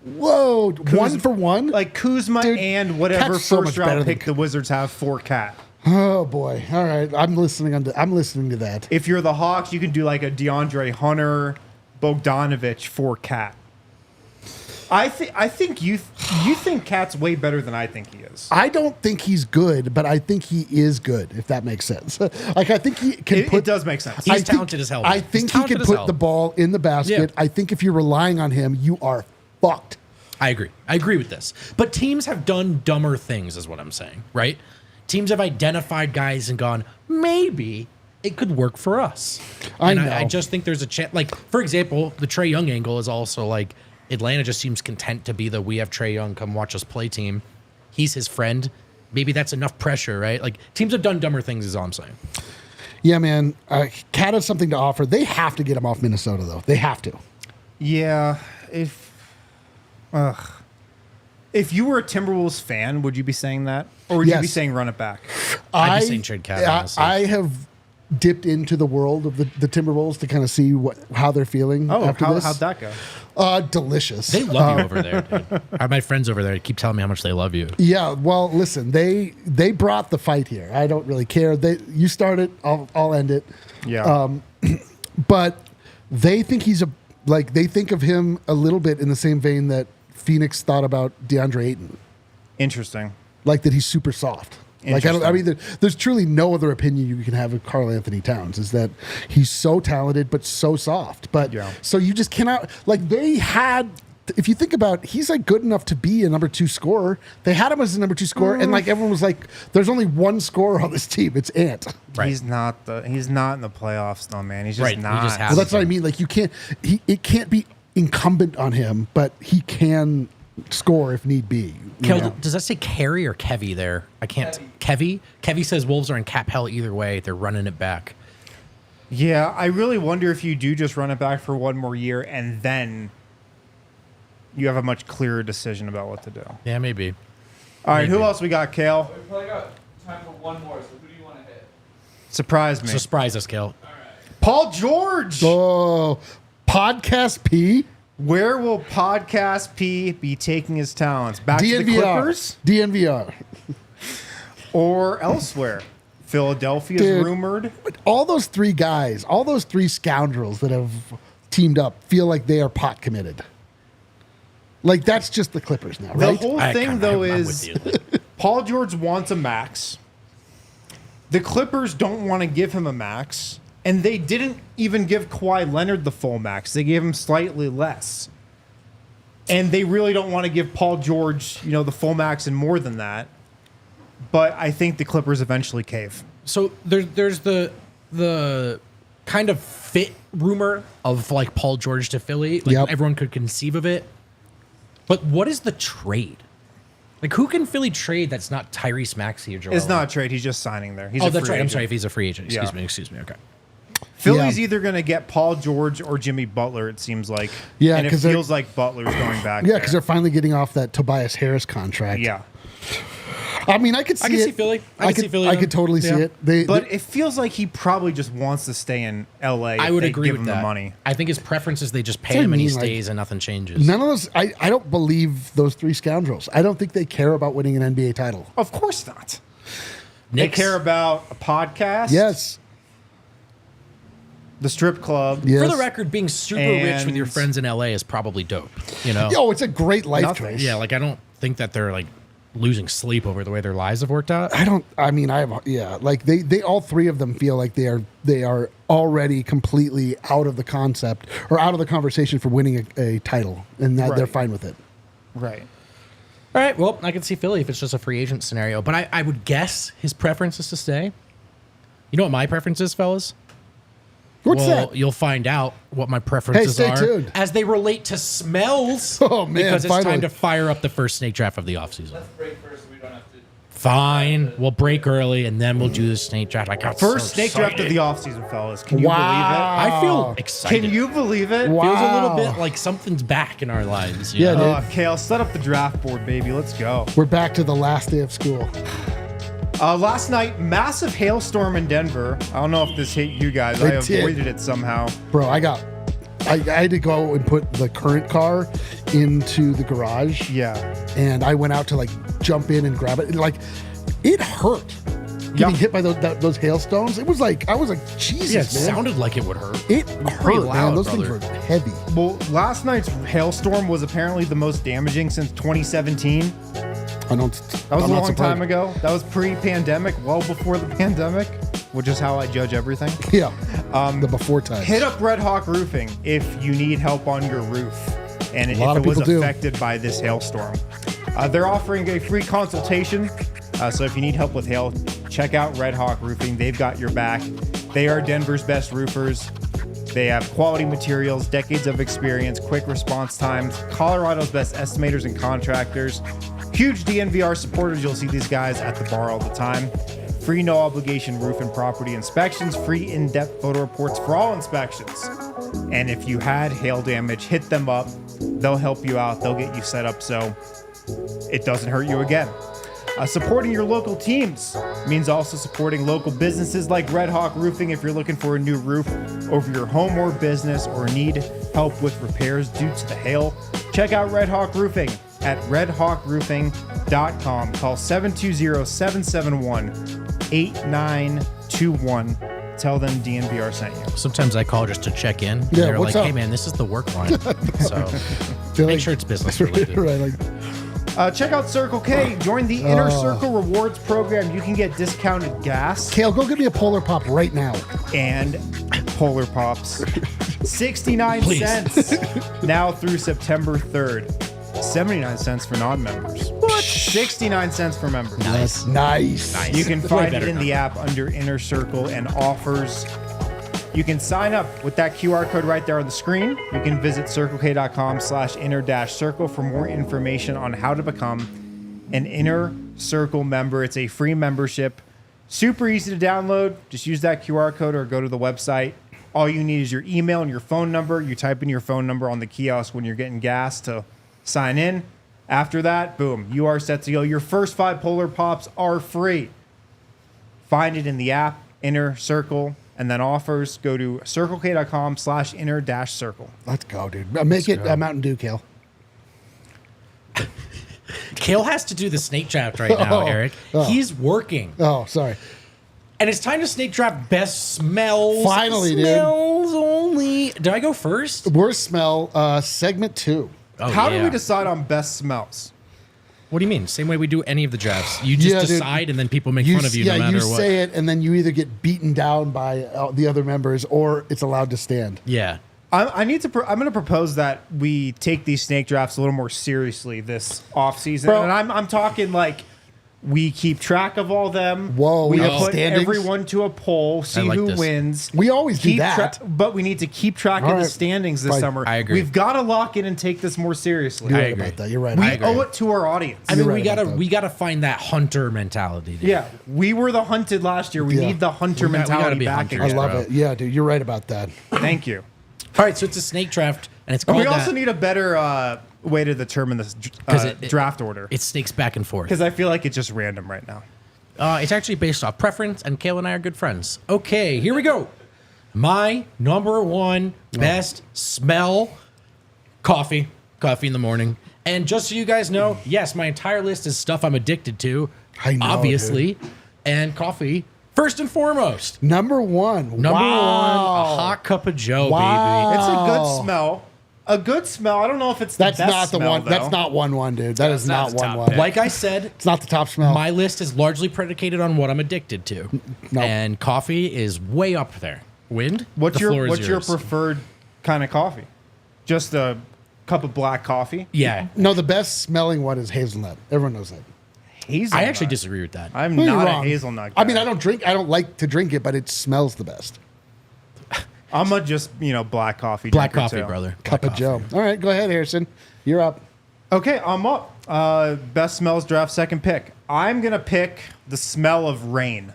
Whoa, 1 for 1? Like Kuzma and whatever first round pick the Wizards have for Cat. Oh boy! All right, I'm listening to that. If you're the Hawks, you can do like a DeAndre Hunter, Bogdanovich for Cat. I think you think Cat's way better than I think he is. I don't think he's good, but I think he is good. If that makes sense. Like, I think he can. It does make sense. He's talented as hell. I think he can put the ball in the basket. Yeah. I think if you're relying on him, you are fucked. I agree with this. But teams have done dumber things, is what I'm saying, right? Teams have identified guys and gone, maybe it could work for us. I just think there's a chance. Like, for example, the Trae Young angle is also like, Atlanta just seems content to be the we have Trae Young, come watch us play team. He's his friend. Maybe that's enough pressure, right? Like, teams have done dumber things, is all I'm saying. Yeah, man. Cat has something to offer. They have to get him off Minnesota, though. They have to. Yeah. If you were a Timberwolves fan, would you be saying that? Or would you be saying run it back? I'd be saying trade Cat, honestly. I have dipped into the world of the Timberwolves to kind of see how they're feeling after this. How'd that go? Delicious. They love you over there, dude. My friends over there keep telling me how much they love you. Yeah, well, listen, they brought the fight here. I don't really care. You start it, I'll end it. Yeah. But they think they think of him a little bit in the same vein that Phoenix thought about DeAndre Ayton. Interesting. Like that he's super soft. Like, there's truly no other opinion you can have of Karl Anthony Towns is that he's so talented but so soft. But so you just cannot, like, they had, if you think about, he's like good enough to be a number 2 scorer. They had him as a number 2 scorer, and like everyone was like, there's only one scorer on this team. It's Ant. Right. He's not in the playoffs though, man. He's just not. Well, that's what I mean. Like, it can't be incumbent on him, but he can score if need be. Does that say Kerry or Kevy there? I can't. Kevy? Kevy says Wolves are in cap hell either way. They're running it back. Yeah, I really wonder if you do just run it back for one more year and then you have a much clearer decision about what to do. Yeah, maybe. All right, who else we got, Kale? We probably got time for one more, so who do you want to hit? Surprise me. Surprise us, Kale. All right. Paul George! Oh, Podcast P? Where will Podcast P be taking his talents? Back DNVR. to the Clippers? DNVR. Or elsewhere? Philadelphia is rumored. All those 3 guys, all those 3 scoundrels that have teamed up feel like they are pot committed. Like, that's just the Clippers now, right? The whole thing, though, is Paul George wants a max. The Clippers don't want to give him a max. And they didn't even give Kawhi Leonard the full max. They gave him slightly less. And they really don't want to give Paul George, the full max and more than that. But I think the Clippers eventually cave. So there's the kind of fit rumor of like Paul George to Philly. Like everyone could conceive of it. But what is the trade? Like, who can Philly trade that's not Tyrese Maxey or Joel? It's not a trade. He's just signing there. He's that's right. I'm sorry. If he's a free agent. Excuse me. Okay. Philly's either going to get Paul George or Jimmy Butler, it seems like. Yeah, and it feels like Butler's going back. Yeah, because they're finally getting off that Tobias Harris contract. Yeah. I mean, I could see it. See Philly. I could totally see it. But it feels like he probably just wants to stay in L.A. I would agree with him that. The money. I think his preference is they just pay him and he stays and nothing changes. None of those. I don't believe those three scoundrels. I don't think they care about winning an NBA title. Of course not. They care about a podcast. Yes. The strip club. Yes. For the record, being super rich with your friends in LA is probably dope. Yo, it's a great life choice. Yeah, like I don't think that they're like losing sleep over the way their lives have worked out. Like they all three of them feel like they are already completely out of the concept or out of the conversation for winning a title, and that they're fine with it. Right. All right. Well, I can see Philly if it's just a free agent scenario, but I would guess his preference is to stay. You know what my preference is, fellas? What's that? You'll find out what my preferences stay are tuned. as they relate to smells. Oh, man, because it's finally. time to fire up the first snake draft of the offseason. Let's break first so we don't have to. Fine. We'll break early, and then we'll do the snake draft. I got First so snake draft of excited. the offseason, fellas. Can you believe it? I feel excited. Can you believe it? Wow. Feels a little bit like something's back in our lives. Yeah, know? dude. Kale, set up the draft board, baby. Let's go. We're back to the last day of school. Last night, massive hailstorm in Denver. I don't know if this hit you guys. I avoided it somehow. Bro, I had to go and put the current car into the garage. Yeah. And I went out to like jump in and grab it. And, like, it hurt getting hit by those hailstones. It was like, I was like, Jesus, Yeah, it man. sounded like it would hurt. It pretty hurt, loud, man. Those brother. things were heavy. Well, last night's hailstorm was apparently the most damaging since 2017. That was a long time ago. That was pre-pandemic, well before the pandemic, which is how I judge everything. Yeah. The before time. Hit up Red Hawk Roofing if you need help on your roof and if it was affected by this hailstorm. They're offering a free consultation. So if you need help with hail, check out Red Hawk Roofing. They've got your back. They are Denver's best roofers. They have quality materials, decades of experience, quick response times, Colorado's best estimators and contractors. Huge DNVR supporters. You'll see these guys at the bar all the time. Free no obligation roof and property inspections, free in-depth photo reports for all inspections. And if you had hail damage, hit them up. They'll help you out. They'll get you set up so it doesn't hurt you again. Supporting your local teams means also supporting local businesses like Red Hawk Roofing. If you're looking for a new roof over your home or business or need help with repairs due to the hail, check out Red Hawk Roofing at redhawkroofing.com. Call 720-771-8921. Tell them DNVR sent you. Sometimes I call just to check in. Yeah, they're what's like, up? hey, man, this is the work line. So Feel make like- sure it's business related. Right, like, Check out Circle K. Join the Inner Circle Rewards program. You can get discounted gas Kale, go get me a Polar Pop right now. and Polar Pops. 69 Please. cents now through September 3rd. 79 cents for non-members. What? 69 cents for members. Nice. Nice. You can Way find it better in the app under Inner Circle and offers. You can sign up with that QR code right there on the screen. You can visit circlek.com/inner-circle for more information on how to become an Inner Circle member. It's a free membership. Super easy to download. Just use that QR code or go to the website. All you need is your email and your phone number. You type in your phone number on the kiosk when you're getting gas to sign in. After that, boom, you are set to go. Your first 5 Polar Pops are free. Find it in the app, Inner Circle, and then offers. Go to circlek.com/inner-circle. Let's go, dude. Make it a Mountain Dew, Kale. Kale has to do the snake draft right now, Eric. He's working. Oh, sorry. And it's time to snake draft best smells. Finally, dude. Smells only. Did I go first? Worst smell, segment 2. Oh, How yeah. do we decide on best smells? What do you mean? Same way we do any of the drafts. You just decide, and then people make fun of you no matter you what. say it, and then you either get beaten down by the other members, or it's allowed to stand. Yeah. I'm going to propose that we take these snake drafts a little more seriously this offseason. Bro. And I'm talking like we keep track of all them. Whoa, we we have put standings? everyone to a poll, see like who this. wins. We always do Keep that. but we need to keep track All of the right. standings this Fine. summer. I agree. We've got to lock in and take this more seriously. You're I right agree. about that. You're right. We about that. owe it to our audience. I mean, You're right about that. we gotta find that hunter mentality. Dude. Yeah, we were the hunted last year. We Yeah. need the hunter We gotta mentality be back hunters. again. I love bro. it. Yeah, dude, you're right about that. Thank you. All right, so it's a snake draft, and it's called We also that need a better way to determine this 'Cause it- draft order. it snakes back and forth. Because I feel like it's just random right now. It's actually based off preference, and Kale and I are good friends. Okay, here we go. My number one best smell, coffee. Coffee in the morning. And just so you guys know, yes, my entire list is stuff I'm addicted to, I know, obviously. And coffee, first and foremost. Number one. Number one, a hot cup of Joe, Wow. baby. It's a Oh. good smell. A good smell. I don't know if it's the That's best not the smell, one. though. That's not 1-1, dude. That is not not the top 1-1. pick. Like I said, It's not the top smell. my list is largely predicated on what I'm addicted to. No. And coffee is way up there. Wind? What's the floor your is yours. preferred kind of coffee? Just a cup of black coffee? Yeah. No, the best smelling one is hazelnut. Everyone knows that. Hazelnut. I actually disagree with that. I'm No, you're not wrong. a hazelnut guy. I mean, I don't like to drink it, but it smells the best. I'm a just, black coffee Black drinker, coffee, too. brother. Cup Black of Joe. All right, go ahead, Harrison. You're up. Okay, I'm up. Best smells draft second pick. I'm going to pick the smell of rain.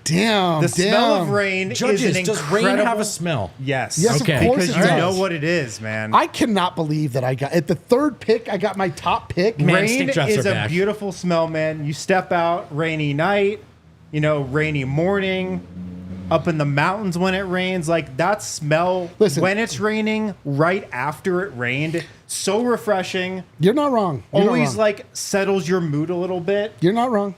Damn. The damn. smell of rain Judges, is an does rain incredible... have a smell? Yes. Yes, Okay. of course Because it you does. know what it is, man. I cannot believe that I got at the third pick. I got my top pick. Man, Rain snake drafts is are a back. beautiful smell, man. You step out, rainy night, rainy morning, up in the mountains when it rains. Like that smell Listen. when it's raining, right after it rained, so refreshing. You're not wrong. You're not Always wrong. like settles your mood a little bit. You're not wrong.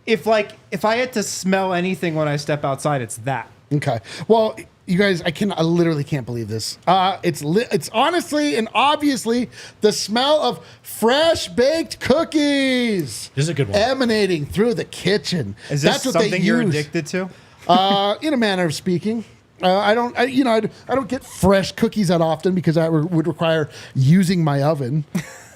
If I had to smell anything when I step outside, it's that. Okay. Well, you guys, I literally can't believe this. It's honestly and obviously the smell of fresh baked cookies. This is a good one. Emanating through the kitchen. Is this That's what something they you're use. addicted to? In a manner of speaking. I don't get fresh cookies that often because that would require using my oven,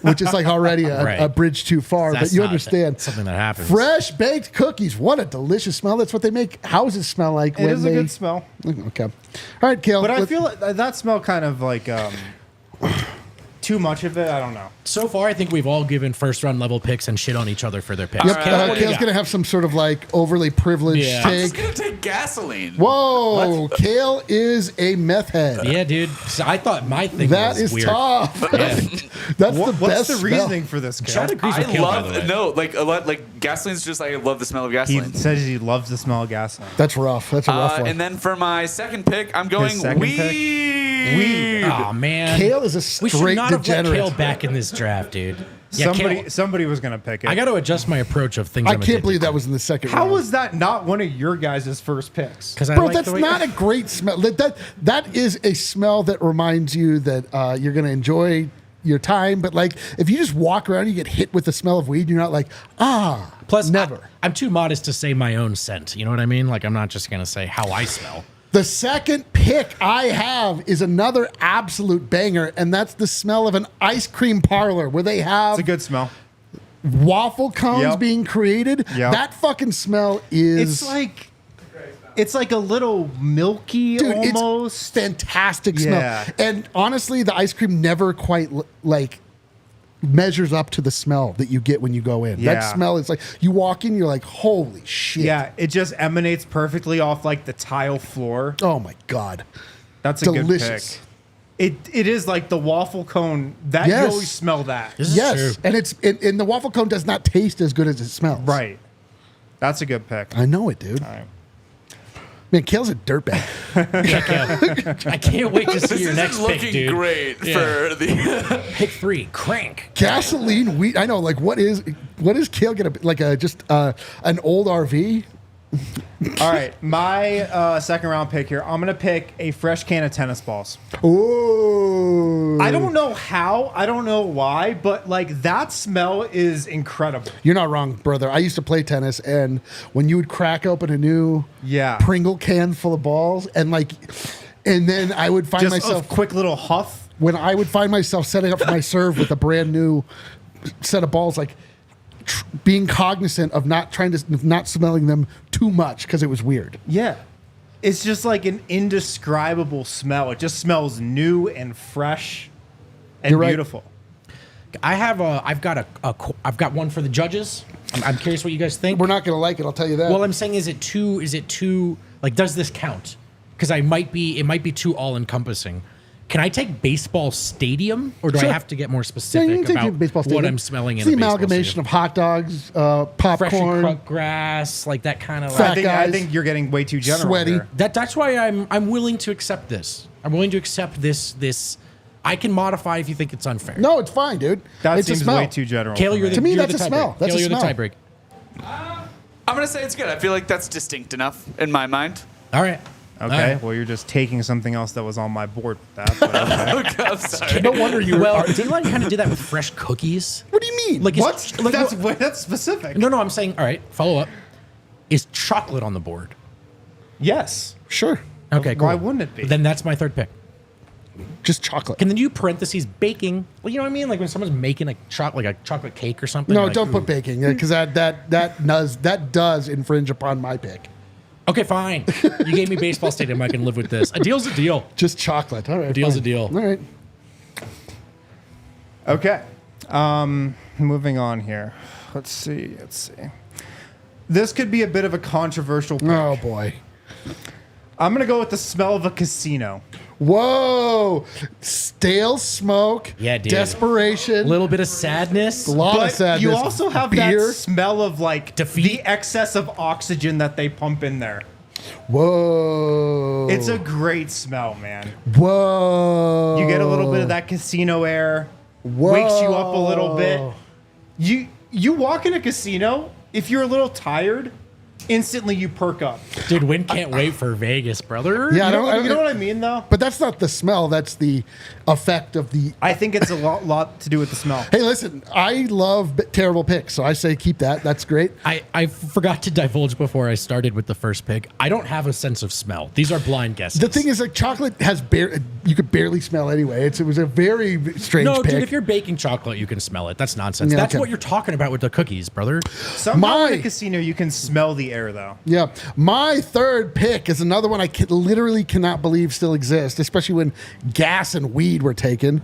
which is like already Right. a bridge too far. That's but you not understand. something that happens. Fresh baked cookies. What a delicious smell. That's what they make houses smell like. It is a good smell. Okay. All right, Kale. But I feel like that smell kind of like too much of it. I don't know. So far, I think we've all given first round level picks and shit on each other for their picks. Yep, Kale, what do you Kale's got? going to have some sort of like overly privileged Yeah. I'm just take. gonna take gasoline. Whoa, Kale is a meth head. Yeah, dude. So I thought my thing That was is weird. tough. Yeah. That's the What's best the smell. reasoning for this, John Kale? agrees with I Kale, by the way. love a lot like gasoline's just I love the smell of He gasoline. says he loves the smell of gasoline. That's rough. That's a rough one. And then for my second pick, I'm going second weed. pick? Weed. Oh man, Kale is a we should straight not have let degenerate. Kale back in this draft, dude. Yeah, Kale, Somebody was gonna pick it. I got to adjust my approach of things. I can't believe that was in the second How round. was that not one of your guys' first picks? because I Bro, like that's the way, not a great smell. That is a smell that reminds you that you're going to enjoy your time. But like, if you just walk around, you get hit with the smell of weed. You're not like, Plus, never. I'm too modest to say my own scent. You know what I mean? Like I'm not just gonna say how I smell. The second pick I have is another absolute banger, and that's the smell of an ice cream parlor where they have It's a good smell. waffle cones Yep. being created. Yep. That fucking smell is It's like a little milky dude, almost. it's fantastic Yeah. smell. And honestly, the ice cream never quite like measures up to the smell that you get when you go in. Yeah. That smell is like you walk in, you're like, holy shit. Yeah, it just emanates perfectly off like the tile floor. Oh my god. That's a Delicious. good pick. It is like the waffle cone that Yes. you always smell that. This is Yes, true. and and the waffle cone does not taste as good as it smells. Right. That's a good pick. I know it, dude. All right. Man, Kale's a dirtbag. Yeah, Kale. I can't wait to see This your is next looking pick, dude. great Yeah. for the. Pick 3, crank. Gasoline, weed. I know. Like, what is Kale gonna like? Just an old RV? All right, my second round pick here. I'm gonna pick a fresh can of tennis balls. Ooh. I don't know how, I don't know why, but like that smell is incredible. You're not wrong, brother. I used to play tennis, and when you would crack open a new Pringle can full of balls, and then I would find Just myself a quick little huff. When I would find myself setting up for my serve with a brand new set of balls, like being cognizant of not smelling them too much because it was weird. Yeah. It's just like an indescribable smell. It just smells new and fresh and beautiful. I've got one for the judges. I'm curious what you guys think. We're not going to like it, I'll tell you that. Well, I'm saying, is it too like, does this count? Because it might be too all encompassing. Can I take baseball stadium, or do I have to get more specific about what I'm smelling in a baseball stadium? It's the amalgamation of hot dogs, popcorn, freshly cut grass, like that kind of. I think you're getting way too general. Sweaty. Here. That's why I'm willing to accept this. I'm willing to accept this. I can modify if you think it's unfair. No, it's fine, dude. That seems way too general. Kale, to me, that's a smell. That's Kale, a you're smell. the tiebreak. I'm gonna say it's good. I feel like that's distinct enough in my mind. All right. Okay, well, you're just taking something else that was on my board with that. But okay. Okay, I'm sorry. No wonder you. Well, Dayline kind of did that with fresh cookies. What do you mean? Like what? That's specific. No, I'm saying. All right, follow up. Is chocolate on the board? Yes. Sure. Okay, cool. Why wouldn't it be? Then that's my third pick. Just chocolate. Can then you parentheses baking? Well, you know what I mean? Like when someone's making a chocolate cake or something. No, like, don't put baking because that does infringe upon my pick. Okay, fine. You gave me baseball stadium. I can live with this. A deal's a deal. Just chocolate. All right. A deal's fine. a deal. All right. Okay. Moving on here. Let's see. This could be a bit of a controversial pick. Oh boy. I'm gonna go with the smell of a casino. Whoa. Stale smoke. Yeah, dude. Desperation. A little bit of sadness. A lot of sadness. You also have beer. that smell of like Defeat. the excess of oxygen that they pump in there. Whoa. It's a great smell, man. Whoa. You get a little bit of that casino air. Whoa. Wakes you up a little bit. You walk in a casino, if you're a little tired, instantly you perk up. Dude, Win can't wait for Vegas, brother. Yeah, You know what I mean, though? But that's not the smell. That's the effect of the. I think it's a lot to do with the smell. Hey, listen, I love terrible picks, so I say keep that. That's great. I forgot to divulge before I started with the first pick. I don't have a sense of smell. These are blind guesses. The thing is, like, chocolate has you could barely smell anyway. It was a very strange pick. Dude, if you're baking chocolate, you can smell it. That's nonsense. Yeah, That's okay. what you're talking about with the cookies, brother. Somehow in a casino, you can smell the air, though. Yeah. My third pick is another one I literally cannot believe still exists, especially when gas and weed were taken.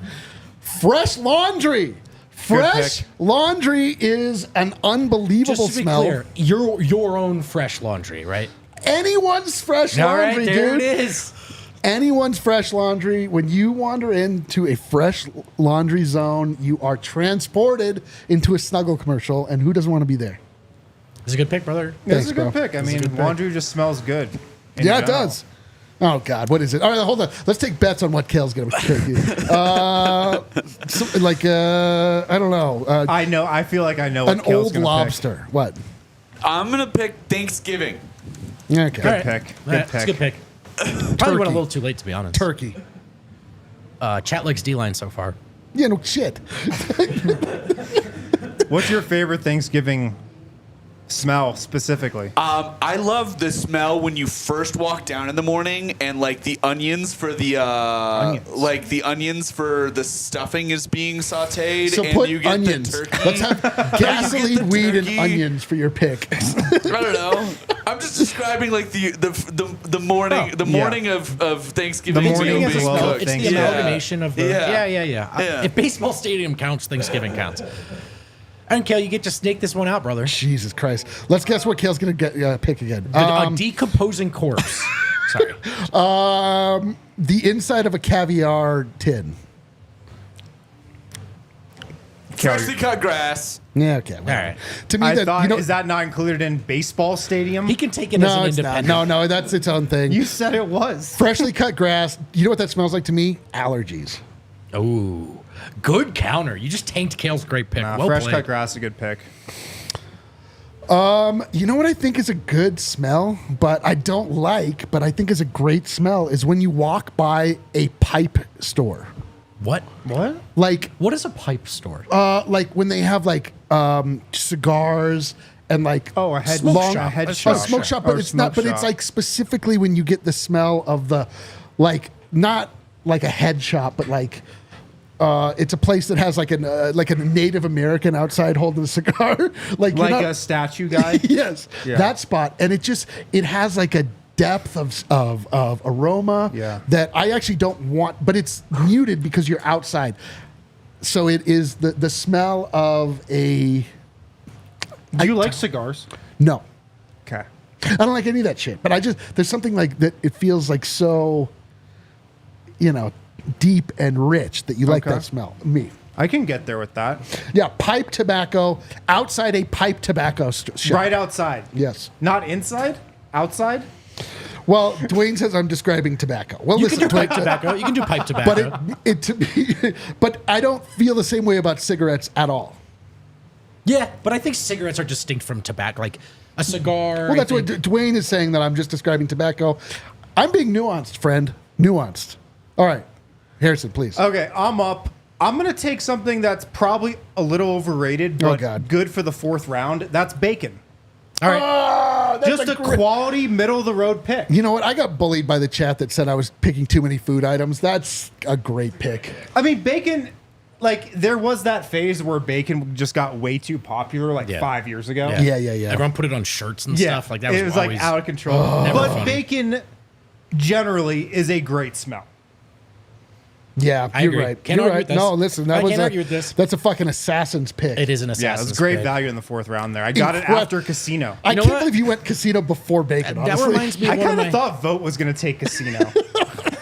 Fresh laundry. Fresh laundry is an unbelievable Just to be smell. clear, your own fresh laundry, right? Anyone's fresh laundry, there dude. it is. Anyone's fresh laundry. When you wander into a fresh laundry zone, you are transported into a Snuggle commercial, and who doesn't want to be there? It's a good pick, brother. This is a good bro. pick. I mean, laundry just smells good. in Yeah, it general. does. Oh God, what is it? All right, hold on. Let's take bets on what Kale's gonna pick. I don't know. I know. I feel like I know what An Kale's old gonna lobster. What? I'm gonna pick Thanksgiving. Okay. Good pick. Good It's a pick. good pick. Probably went a little too late, to be honest. Turkey. Chat likes D-line so far. Yeah, no shit. What's your favorite Thanksgiving smell specifically? I love the smell when you first walk down in the morning and like the onions for the like the onions for the stuffing is being sauteed So and put you get onions. the turkey. Let's have gasoline, weed, and turkey. onions for your pick. I don't know. I'm just describing like the morning of Thanksgiving. The morning meal is being love. cooked. It's the Thanksgiving. amalgamation of the. Yeah. Yeah. If baseball stadium counts, Thanksgiving counts. And Kale, you get to snake this one out, brother. Jesus Christ. Let's guess what Kale's going to pick again. A decomposing corpse. Sorry. The inside of a caviar tin. Freshly cut grass. Yeah, okay. All right. To me, I that, thought, you know, is that not included in baseball stadium? He can take it as no, an it's not. independent. No, that's its own thing. You said it was. Freshly cut grass. You know what that smells like to me? Allergies. Ooh. Good counter. You just tanked Kale's great pick. Well fresh played. cut grass is a good pick. You know what I think is a good smell, but I don't like, but I think is a great smell is when you walk by a pipe store. What? Like, what is a pipe store? Like when they have like cigars and like a smoke shop, but it's not. But it's like specifically when you get the smell of the, like not like a head shop, but like. It's a place that has like a Native American outside holding a cigar, like a statue guy. Yes, that spot, and it has like a depth of aroma that I actually don't want, but it's muted because you're outside. So it is the smell of a. Do you like cigars? No. Okay. I don't like any of that shit, but there's something like that. It feels like so, deep and rich that you like that smell. Me. I can get there with that. Yeah, pipe tobacco outside a pipe tobacco shop. Right outside. Yes. Not inside? Outside? Well, Dwayne says I'm describing tobacco. Well, you can do pipe tobacco. You can do pipe tobacco. But I don't feel the same way about cigarettes at all. Yeah, but I think cigarettes are distinct from tobacco. Like a cigar. Well, that's what Dwayne is saying, that I'm just describing tobacco. I'm being nuanced, friend. Nuanced. All right. Harrison, please. Okay, I'm up. I'm going to take something that's probably a little overrated, but good for the fourth round. That's bacon. All right. Just a quality, middle-of-the-road pick. You know what? I got bullied by the chat that said I was picking too many food items. That's a great pick. I mean, bacon, like, there was that phase where bacon just got way too popular, 5 years ago. Yeah. Everyone put it on shirts and stuff. Like, that was always, like, out of control. But funny. Bacon generally is a great smell. Yeah, I agree. Right. Can't you're argue right. with this. No, listen, can't argue with this. That's a fucking assassin's pick. It is an assassin's pick. It's great pick. value in the fourth round there. I got it after casino. I can't believe you went casino before bacon. That honestly. reminds me of I kind of thought Vogt was going to take casino.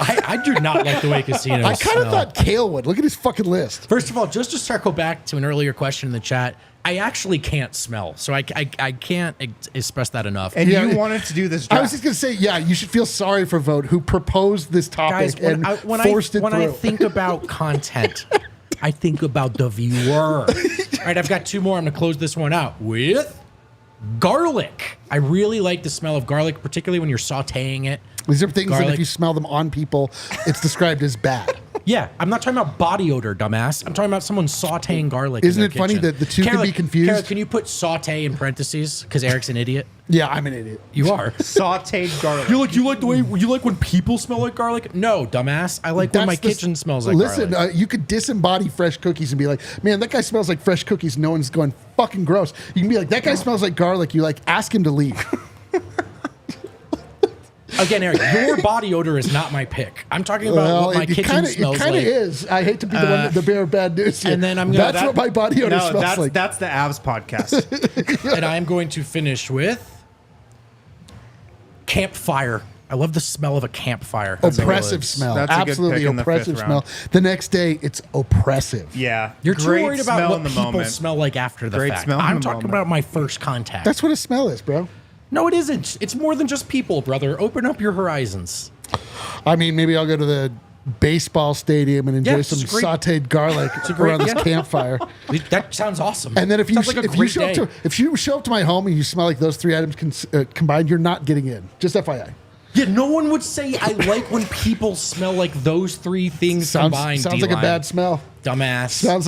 I do not like the way casinos I kind of thought Kale would. Look at his fucking list. First of all, just to circle back to an earlier question in the chat, I actually can't smell, so I can't express that enough. And you wanted to do this draft. I was just going to say, you should feel sorry for Vogt, who proposed this topic forced it through. When I think about content, I think about the viewer. All right, I've got two more. I'm going to close this one out with garlic. I really like the smell of garlic, particularly when you're sautéing it. These are things that if you smell them on people, it's described as bad. Yeah, I'm not talking about body odor, dumbass. I'm talking about someone sautéing garlic. Isn't it funny that the two can be confused? Kara, can you put sauté in parentheses? Because Eric's an idiot. Yeah, I'm an idiot. You are. Sautéed garlic. You like the way you like when people smell like garlic? No, dumbass. I like when my kitchen smells like garlic. Listen, you could disembody fresh cookies and be like, man, that guy smells like fresh cookies. No one's going fucking gross. You can be like, that guy smells like garlic. You like ask him to leave. Again, Eric, your body odor is not my pick. I'm talking about what my kitchen smells like. It kind of is. I hate to be the one the bearer of bad news here. And then that's what my body odor smells like. That's the Abs podcast. And I'm going to finish with campfire. I love the smell of a campfire. Oppressive smell. That's absolutely oppressive smell. The next day, it's oppressive. Yeah. You're too worried about what people smell like after the fact. I'm talking about my first contact. That's what a smell is, bro. No, it isn't. It's more than just people, brother. Open up your horizons. I mean, maybe I'll go to the baseball stadium and enjoy some sautéed garlic around this campfire. That sounds awesome. And then if you show up to my home and you smell like those three items combined, you're not getting in. Just FYI. Yeah, no one would say I like when people smell like those three things combined. Sounds like a bad smell. Dumbass. Sounds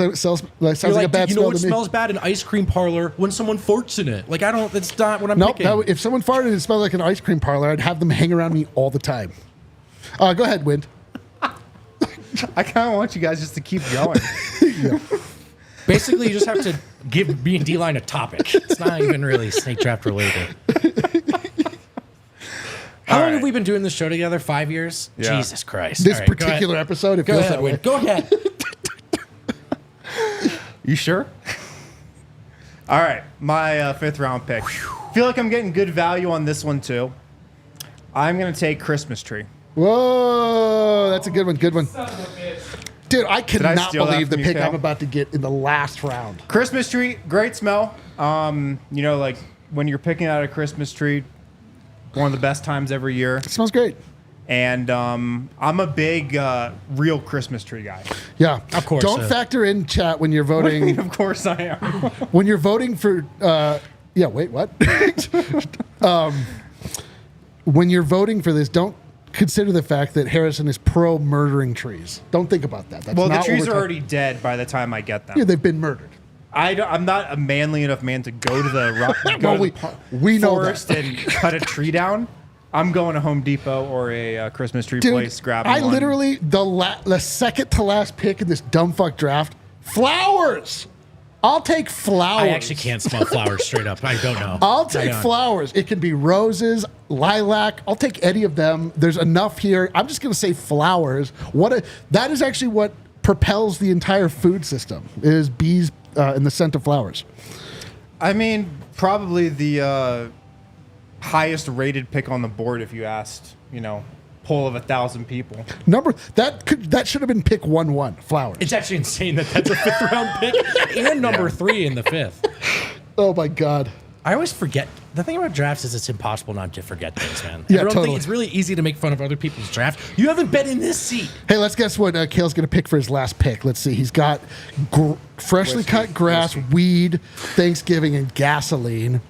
like a bad smell to me. You know what smells bad? An ice cream parlor when someone farts in it. Like, that's not what I'm picking. Nope. If someone farted and it smelled like an ice cream parlor, I'd have them hang around me all the time. Go ahead, Wind. I kind of want you guys just to keep going. Yeah. Basically, you just have to give me and D-Line a topic. It's not even really snake draft related. How long have we been doing this show together? 5 years? Yeah. Jesus Christ. This particular episode, it feels that way. Go ahead. You sure? All right. My fifth round pick. Feel like I'm getting good value on this one, too. I'm going to take Christmas tree. Whoa. That's a good one. Good one. Son of a bitch. Dude, I cannot believe the pick I'm about to get in the last round. Christmas tree, great smell. Like when you're picking out a Christmas tree, one of the best times every year. It smells great. And I'm a big real Christmas tree guy. Yeah. Of course. Don't factor in chat when you're voting. Of course I am. When you're voting for Yeah, wait, what? When you're voting for this, don't consider the fact that Harrison is pro murdering trees. Don't think about that. That's well, the not trees are already dead by the time I get them. Yeah, they've been murdered. I'm not a manly enough man to go to the we know forest that. and cut a tree down. I'm going to Home Depot or a Christmas tree Dude, place, grabbing one. literally, the second to last pick in this dumb fuck draft, flowers. I'll take flowers. I actually can't smell flowers straight up. I don't know. I'll take flowers. It can be roses, lilac. I'll take any of them. There's enough here. I'm just going to say flowers. That is actually what propels the entire food system, is bees in the scent of flowers. I mean, probably the highest rated pick on the board if you asked, poll of 1,000 people. That should have been pick 1-1, flowers. It's actually insane that's a 5th round pick and number 3 in the 5th. Oh my God. I always forget. The thing about drafts is it's impossible not to forget things, man. Yeah, Everyone totally. think it's really easy to make fun of other people's drafts. You haven't been in this seat. Hey, let's guess what Kale's going to pick for his last pick. Let's see. He's got freshly cut grass, weed, Thanksgiving, and gasoline.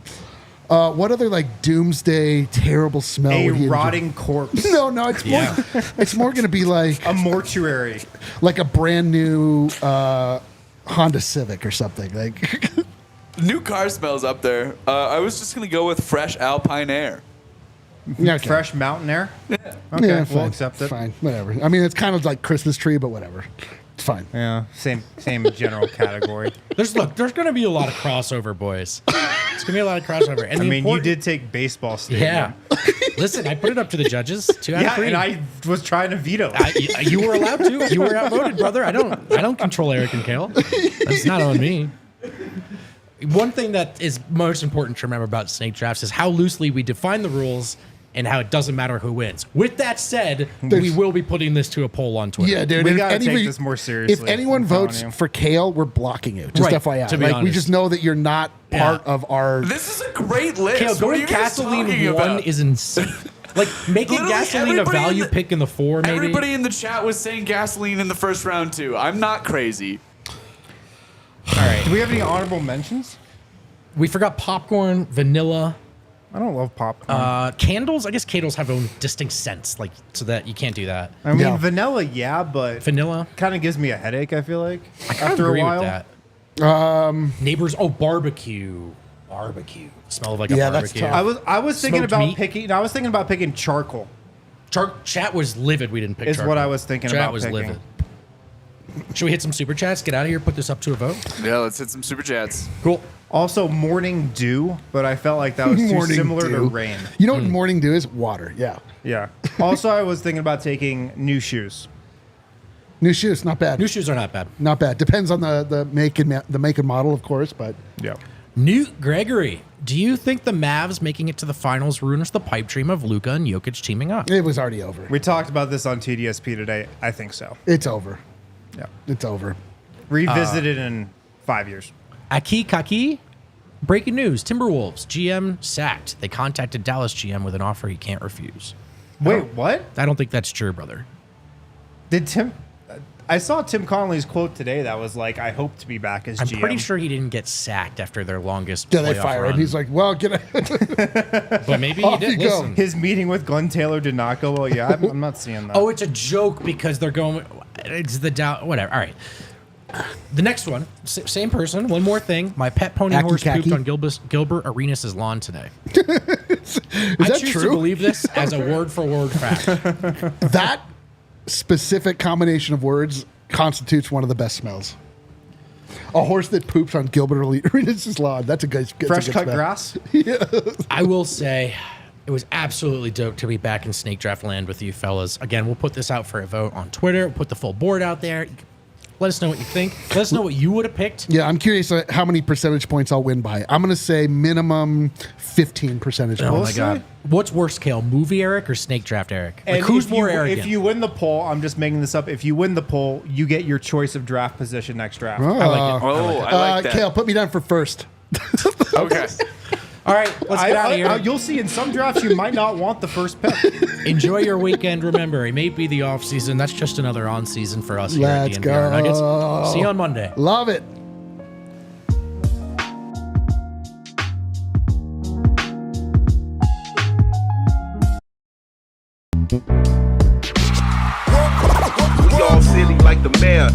What other doomsday terrible smell? A would he rotting corpse. No, it's more going to be like a mortuary, like a brand new Honda Civic or something. Like New car smells up there. I was just gonna go with fresh Alpine air. okay. fresh mountain air. Yeah. Okay, Yeah, we'll fine, accept it. Fine, whatever. I mean, it's kind of like Christmas tree, but whatever. It's fine. Yeah, same general category. There's going to be a lot of crossover, boys. It's going to be a lot of crossover. And I mean, you did take baseball stadium. Yeah. Listen, I put it up to the judges. 2 out of 3. And I was trying to veto. You were allowed to. You were outvoted, brother. I don't control Eric and Kale. That's not on me. One thing that is most important to remember about snake drafts is how loosely we define the rules and how it doesn't matter who wins. With that said, we will be putting this to a poll on Twitter. Yeah, dude. We gotta take this more seriously. If anyone votes for Kale, we're blocking you. Just Right, FYI. to be we honest. just know that you're not part of our. This is a great list. Kale, What are going you guys gasoline talking 1 about? is insane. Like, making Literally gasoline a everybody value in the- pick in the 4, maybe. Everybody in the chat was saying gasoline in the first round too. I'm not crazy. All right. Do we have any honorable mentions? We forgot popcorn, vanilla, I don't love popcorn. candles. I guess candles have own distinct scents, so that you can't do that. I mean, Yeah. vanilla, yeah, but Vanilla. kind of gives me a headache, I feel like, I kind of after agree a while. with that. Neighbors. Oh, barbecue. Barbecue. Smell of like a Yeah, that's barbecue. tough. I was thinking Smoked about meat? picking charcoal. Chat was livid. We didn't pick. Is charcoal. what I was thinking Chat about was picking. livid. Should we hit some super chats? Get out of here. Put this up to a vote. Yeah, let's hit some super chats. Cool. Also, morning dew, but I felt like that was too Morning similar to dew. rain. You know what morning dew is? Water. Yeah. Yeah. Also, I was thinking about taking new shoes. New shoes, not bad. New shoes are not bad. Not bad. Depends on the make and model, of course, but Yeah. Newt Gregory. Do you think the Mavs making it to the finals ruins the pipe dream of Luka and Jokic teaming up? it was already over. We talked about this on TDSP today. I think so. It's over. Yeah. It's over. Revisit it in 5 years. Aki Kaki. Breaking news. Timberwolves. GM sacked. They contacted Dallas GM with an offer he can't refuse. Wait, what? I don't think that's true, brother. Did Tim... I saw Tim Connolly's quote today that was like, I hope to be back as I'm GM. pretty sure he didn't get sacked after their longest Yeah, they playoff fire him. run. He's like, well, get out. But maybe he Off did. you go. Listen. His meeting with Glenn Taylor did not go well. Yeah, I'm not seeing that. Oh, it's a joke because they're going. It's the doubt. Whatever. All right. The next one, same person. One more thing. My pet pony Aki horse Kaki. pooped on Gilbert Arenas' lawn today. Is I that choose to true? believe this as a word-for-word fact. That specific combination of words constitutes one of the best smells. A horse that poops on Gilbert Arenas' lawn. That's a good Fresh cut smell. grass? I will say it was absolutely dope to be back in Snake Draft land with you fellas. Again, we'll put this out for a vote on Twitter. We'll put the full board out there. Let us know what you think. Let us know what you would have picked. Yeah, I'm curious how many percentage points I'll win by. I'm going to say minimum 15 percentage Oh points. my god. What's worse, Kale? Movie Eric or Snake Draft Eric? Like, And who's if more you, arrogant? If you win the poll, I'm just making this up. If you win the poll, you get your choice of draft position next draft. I like it. Oh, I like that. Kale, put me down for first. Okay. All right, let's get out of here. You'll see in some drafts you might not want the first pick. Enjoy your weekend. Remember, it may be the off season. That's just another on season for us here Let's at DNVR Nuggets. go. See you on Monday. Love it. We all city like the mayor.